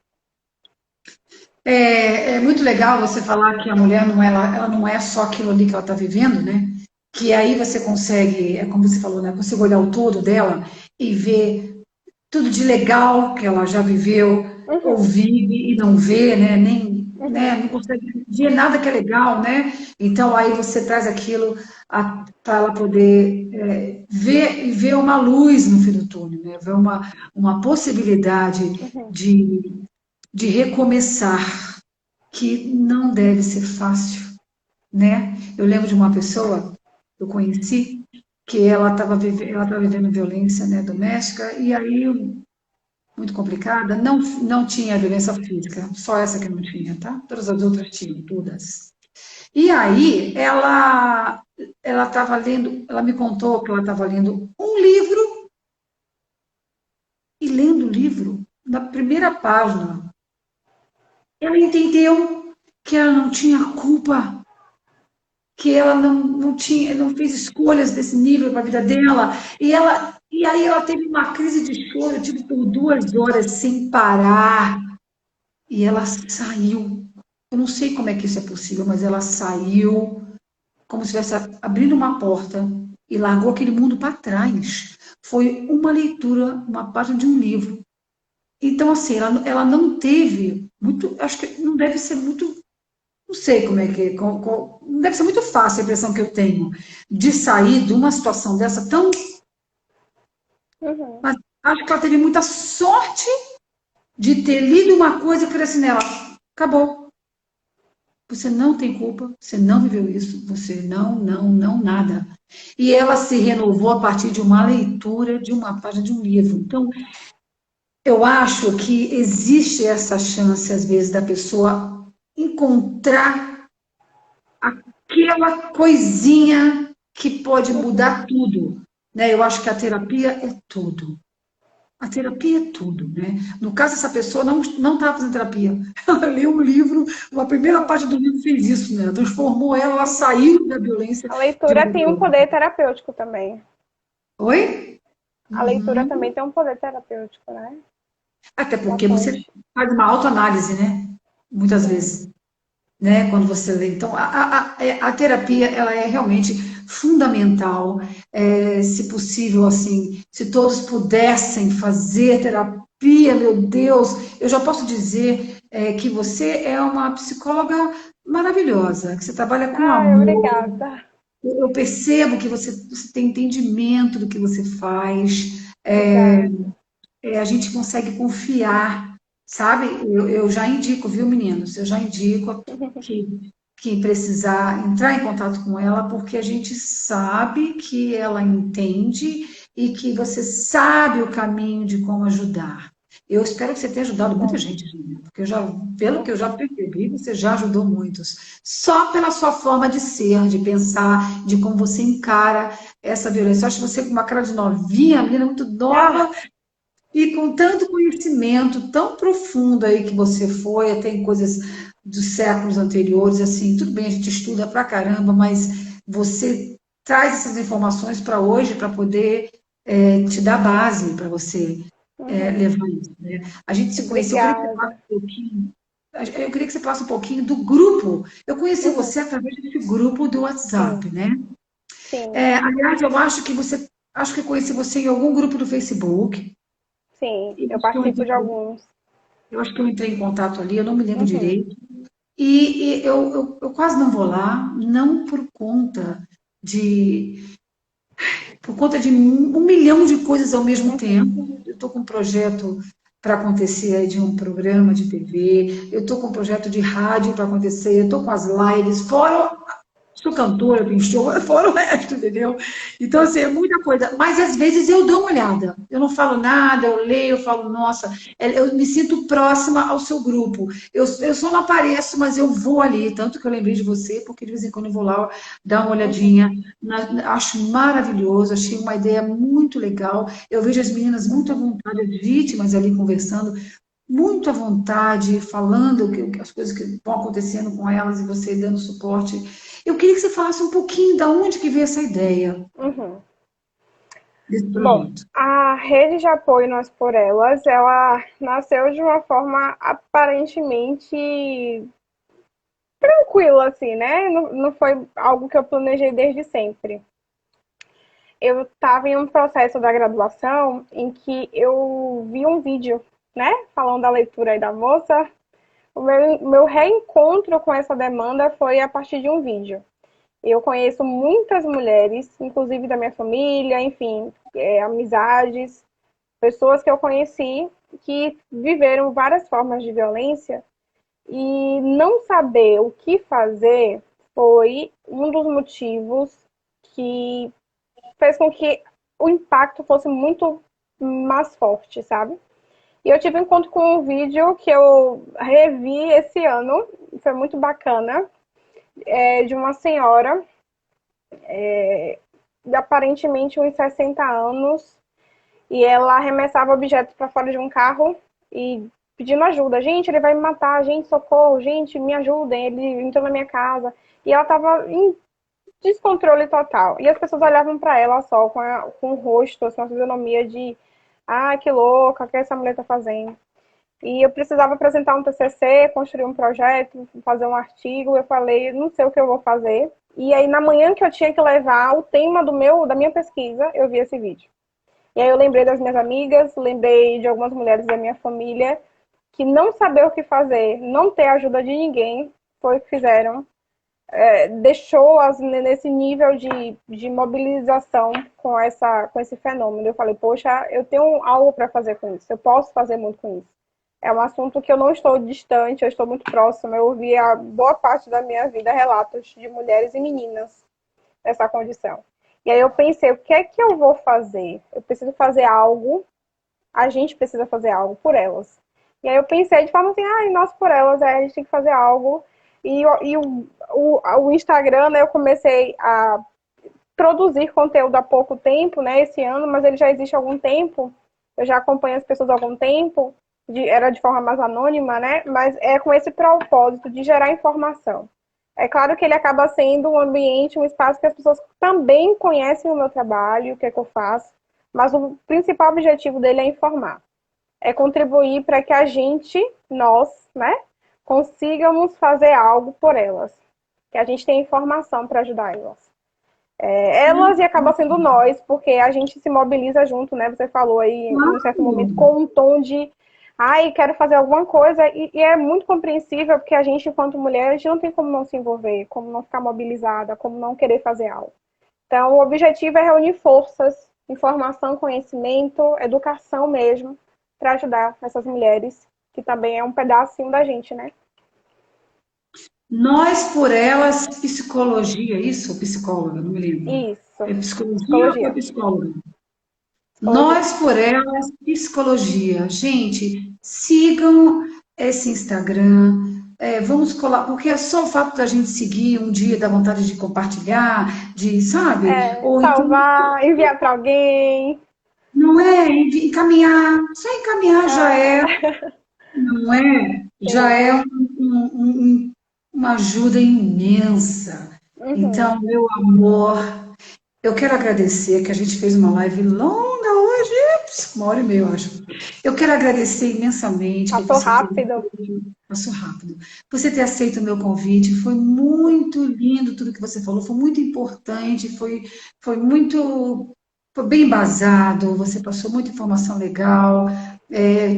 É muito legal você falar que a mulher não é, ela não é só aquilo ali que ela está vivendo, né? Que aí você consegue, é como você falou, né? Consegue olhar o todo dela e ver tudo de legal que ela já viveu, ou Uhum, vive e não vê, né? Nem, né? uhum, Não consegue ver nada que é legal, né? Então aí você traz aquilo para ela poder ver e ver uma luz no fim do túnel, né? Ver uma possibilidade uhum, de recomeçar, que não deve ser fácil, né? Eu lembro de uma pessoa que eu conheci que ela tava vivendo violência, né, doméstica, e aí muito complicada, não tinha violência física, só essa que não tinha, tá? Todas as outras tinham, todas. E aí ela estava lendo, ela me contou que ela estava lendo um livro e lendo o livro na primeira página, ela entendeu que ela não tinha culpa, que ela não tinha, não fez escolhas desse nível para a vida dela. E aí ela teve uma crise de choro, tipo, por 2 horas sem parar. E ela saiu. Eu não sei como é que isso é possível, mas ela saiu como se estivesse abrindo uma porta e largou aquele mundo para trás. Foi uma leitura, uma página de um livro. Então, assim, ela não teve muito, acho que não deve ser muito. Não sei como é que. Não deve ser muito fácil a impressão que eu tenho de sair de uma situação dessa tão. uhum. Mas acho que ela teve muita sorte de ter lido uma coisa que falei assim nela: acabou. Você não tem culpa, você não viveu isso, você não, nada. E ela se renovou a partir de uma leitura de uma página de um livro. Então, eu acho que existe essa chance, às vezes, da pessoa encontrar aquela coisinha que pode mudar tudo, né? Eu acho que a terapia é tudo. A terapia é tudo, né? No caso, essa pessoa não estava fazendo terapia. Ela leu um livro, a primeira parte do livro fez isso, né? Transformou ela, ela saiu da violência A de leitura uma tem um violência. poder terapêutico também. Oi? A leitura Uhum. também tem um poder terapêutico, né? Até porque você Bastante. faz uma autoanálise, né? Muitas Sim, vezes. Né, quando você lê. Então, a terapia, ela é realmente fundamental. Se possível, assim, se todos pudessem fazer terapia, meu Deus, eu já posso dizer que você é uma psicóloga maravilhosa, que você trabalha com ai, amor. obrigada. Eu percebo que você tem entendimento do que você faz. Obrigada. A gente consegue confiar, sabe? Eu já indico, viu, meninos? Eu já indico que precisar entrar em contato com ela, porque a gente sabe que ela entende e que você sabe o caminho de como ajudar. Eu espero que você tenha Que ajudado muita bom. gente, Gina, porque pelo que eu já Uhum. percebi, você já ajudou muitos. Só pela sua forma de ser, de pensar, de como você encara essa violência. Eu acho você com uma cara de novinha, menina muito Ah, nova, e com tanto conhecimento tão profundo aí que você foi, até em coisas dos séculos anteriores, assim, tudo bem, a gente estuda pra caramba, mas você traz essas informações para hoje para poder te dar base para você uhum. levar isso, né? A gente se conheceu, eu queria que você falasse Obrigada. um pouquinho, eu queria que você falasse um pouquinho do grupo. Eu conheci Uhum. você através desse grupo do WhatsApp, Sim, né? sim, Aliás, eu acho que eu conheci você em algum grupo do Facebook. sim. Eu Eu acho que eu participo de entrei alguns. Eu acho que eu entrei em contato ali, eu não me lembro Uhum. direito. E eu quase não vou lá, não de, por conta de um milhão de coisas ao mesmo Uhum. tempo. Eu estou com um projeto para acontecer aí de um programa de TV, eu estou com um projeto de rádio para acontecer, eu estou com as lives, fora sou cantora, tenho show, fora o resto, entendeu? Então, assim, é muita coisa. Mas às vezes eu dou uma olhada. Eu não falo nada, eu leio, eu falo, nossa, eu me sinto próxima ao seu grupo. Eu só não apareço, mas eu vou ali. Tanto que eu lembrei de você, porque de vez em quando eu vou lá dar uma Uhum. olhadinha. Acho maravilhoso, achei uma ideia muito legal. Eu vejo as meninas muito à vontade, as vítimas ali conversando, muito à vontade, falando as coisas que vão acontecendo com elas e você dando suporte. Eu queria que você falasse um pouquinho da onde que veio essa ideia Uhum. desse Bom, projeto. a rede de apoio Nós por Elas, ela nasceu de uma forma aparentemente tranquila, assim, né? Não, não foi algo que eu planejei desde sempre. Eu estava em um processo da graduação em que eu vi um vídeo, né? Falando da leitura aí da moça. O meu reencontro com essa demanda foi a partir de um vídeo. Eu conheço muitas mulheres, inclusive da minha família, enfim, amizades, pessoas que eu conheci que viveram várias formas de violência e não saber o que fazer foi um dos motivos que fez com que o impacto fosse muito mais forte, sabe? E eu tive um encontro com um vídeo que eu revi esse ano, foi muito bacana, de uma senhora de aparentemente uns 60 anos, e ela arremessava objetos para fora de um carro e pedindo ajuda. Gente, ele vai me matar, gente, socorro, gente, me ajudem, ele entrou na minha casa. E ela estava em descontrole total. E as pessoas olhavam para ela só com o rosto, assim, uma fisionomia de ah, que louca, o que essa mulher está fazendo? E eu precisava apresentar um TCC, construir um projeto, fazer um artigo. Eu falei, não sei o que eu vou fazer. E aí, na manhã que eu tinha que levar o tema da minha pesquisa, eu vi esse vídeo. E aí eu lembrei das minhas amigas, lembrei de algumas mulheres da minha família que não saber o que fazer, não ter ajuda de ninguém, foi o que fizeram. Deixou nesse nível de mobilização com esse fenômeno. Eu falei, poxa, eu tenho algo para fazer com isso, eu posso fazer muito com isso. É um assunto que eu não estou distante, eu estou muito próxima. Eu ouvi a boa parte da minha vida relatos de mulheres e meninas nessa condição. E aí eu pensei, o que é que eu vou fazer? Eu preciso fazer algo, a gente precisa fazer algo por elas. E aí eu pensei de forma assim, nós por elas, a gente tem que fazer algo. O Instagram, né, eu comecei a produzir conteúdo há pouco tempo, né, esse ano, mas ele já existe há algum tempo. Eu já acompanho as pessoas há algum tempo, era de forma mais anônima, né, mas é com esse propósito de gerar informação. É claro que ele acaba sendo um ambiente, um espaço que as pessoas também conhecem o meu trabalho, o que é que eu faço, mas o principal objetivo dele é informar, é contribuir para que a gente, nós, né, consigamos fazer algo por elas, que a gente tenha informação para ajudar elas. Elas e acaba sendo nós, porque a gente se mobiliza junto, né? Você falou aí em um certo momento Claro. com um tom de quero fazer alguma coisa, e é muito compreensível, porque a gente, enquanto mulher, a gente não tem como não se envolver, como não ficar mobilizada, como não querer fazer algo. Então, o objetivo é reunir forças, informação, conhecimento, educação mesmo, para ajudar essas mulheres, que também é um pedacinho da gente, né? Nós por elas, psicologia, isso? Ou psicóloga, não me lembro. Isso, É psicologia ou é psicologia. psicóloga? Psicologia. Nós por elas, psicologia. Gente, sigam esse Instagram. Vamos colar, porque é só o fato da gente seguir um dia, dá vontade de compartilhar, de, sabe? Ou então, Salvar, enviar para alguém. não é encaminhar, só encaminhar já é, É, não é? Já sim. é uma ajuda imensa. Uhum. Então, meu amor, eu quero agradecer que a gente fez uma live longa hoje, 1h30, eu acho. Eu quero agradecer imensamente por Passou você ter rápido. passou rápido. Você ter aceito o meu convite, foi muito lindo tudo que você falou, foi muito importante, foi muito, foi bem embasado, você passou muita informação legal,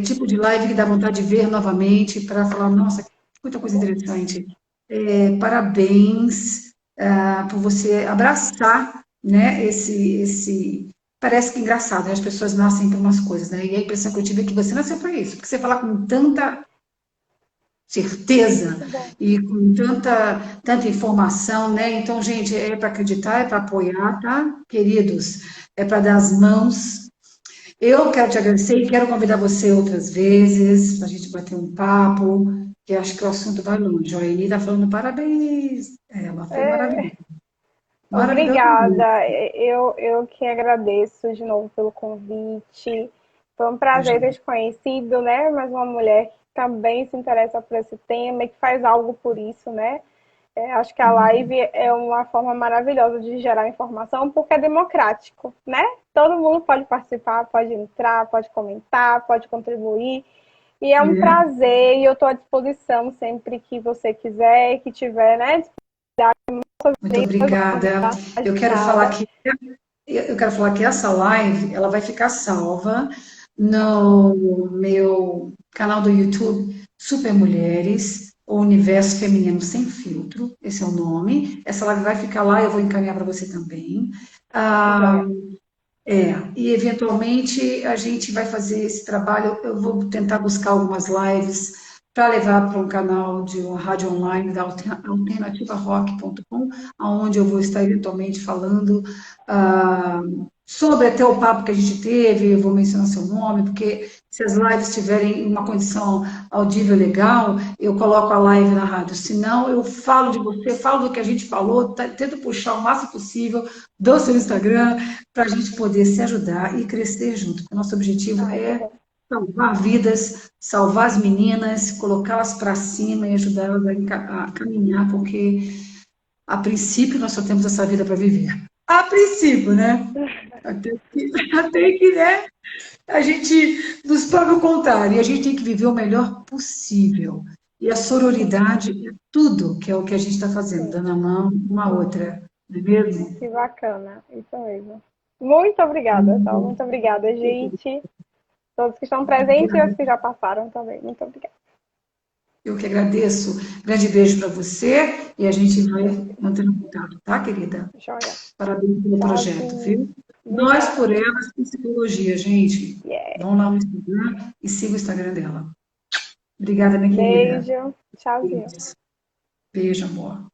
tipo de live que dá vontade de ver novamente para falar, nossa, muita coisa interessante. Parabéns, por você abraçar, né, parece que é engraçado, né? As pessoas nascem para umas coisas, né? E a impressão que eu tive é que você nasceu para isso, porque você falar com tanta certeza Que bom. e com tanta informação, né? Então, gente, é para acreditar, é para apoiar, tá? Queridos, é para dar as mãos. Eu quero te agradecer e quero convidar você outras vezes para a gente bater um papo, que acho que o assunto vai longe. A Eni está falando parabéns. Ela foi É, maravilhosa. Maravilhosa mesmo. obrigada. Eu que agradeço de novo pelo convite. Foi um prazer ter te conhecido, né? Mais uma mulher que também se interessa por esse tema e que faz algo por isso, né? Acho que a live é uma forma maravilhosa de gerar informação, porque é democrático, né? Todo mundo pode participar, pode entrar, pode comentar, pode contribuir. E é um É, prazer, e eu estou à disposição sempre que você quiser, que tiver, né? muito obrigada. Eu quero falar Nada. que eu quero falar que essa live ela vai ficar salva no meu canal do YouTube Super Mulheres, o Universo Feminino Sem Filtro, esse é o nome. Essa live vai ficar lá, eu vou encaminhar para você também. Ah, Joia. e eventualmente a gente vai fazer esse trabalho. Eu vou tentar buscar algumas lives para levar para um canal de uma rádio online da alternativarock.com, onde eu vou estar eventualmente falando sobre até o papo que a gente teve. Eu vou mencionar seu nome, porque se as lives tiverem uma condição audível legal, eu coloco a live na rádio. Se não, eu falo de você, falo do que a gente falou, tento puxar o máximo possível do seu Instagram, para a gente poder se ajudar e crescer junto. O nosso objetivo Ai, que é bom. salvar vidas, salvar as meninas, colocá-las para cima e ajudá-las a caminhar, porque a princípio nós só temos essa vida para viver. A princípio, né? Até que, né? A gente nos paga o contrário, e a gente tem que viver o melhor possível. E a sororidade é tudo, que é o que a gente está fazendo, Sim, dando a mão uma outra, não é mesmo? que bacana. Isso mesmo. Muito obrigada, tá? Muito obrigada, gente. Todos que estão presentes e os que já passaram também. Muito obrigada. Eu que agradeço. Grande beijo para você e a gente vai mantendo contato, tá, querida? Joia. Parabéns pelo projeto, Tchauzinho. viu? Nós Obrigada. por elas, psicologia, gente. Yeah. Vão lá no Instagram e siga o Instagram dela. Obrigada, minha querida. Beijo. Tchauzinho. Beijo, amor.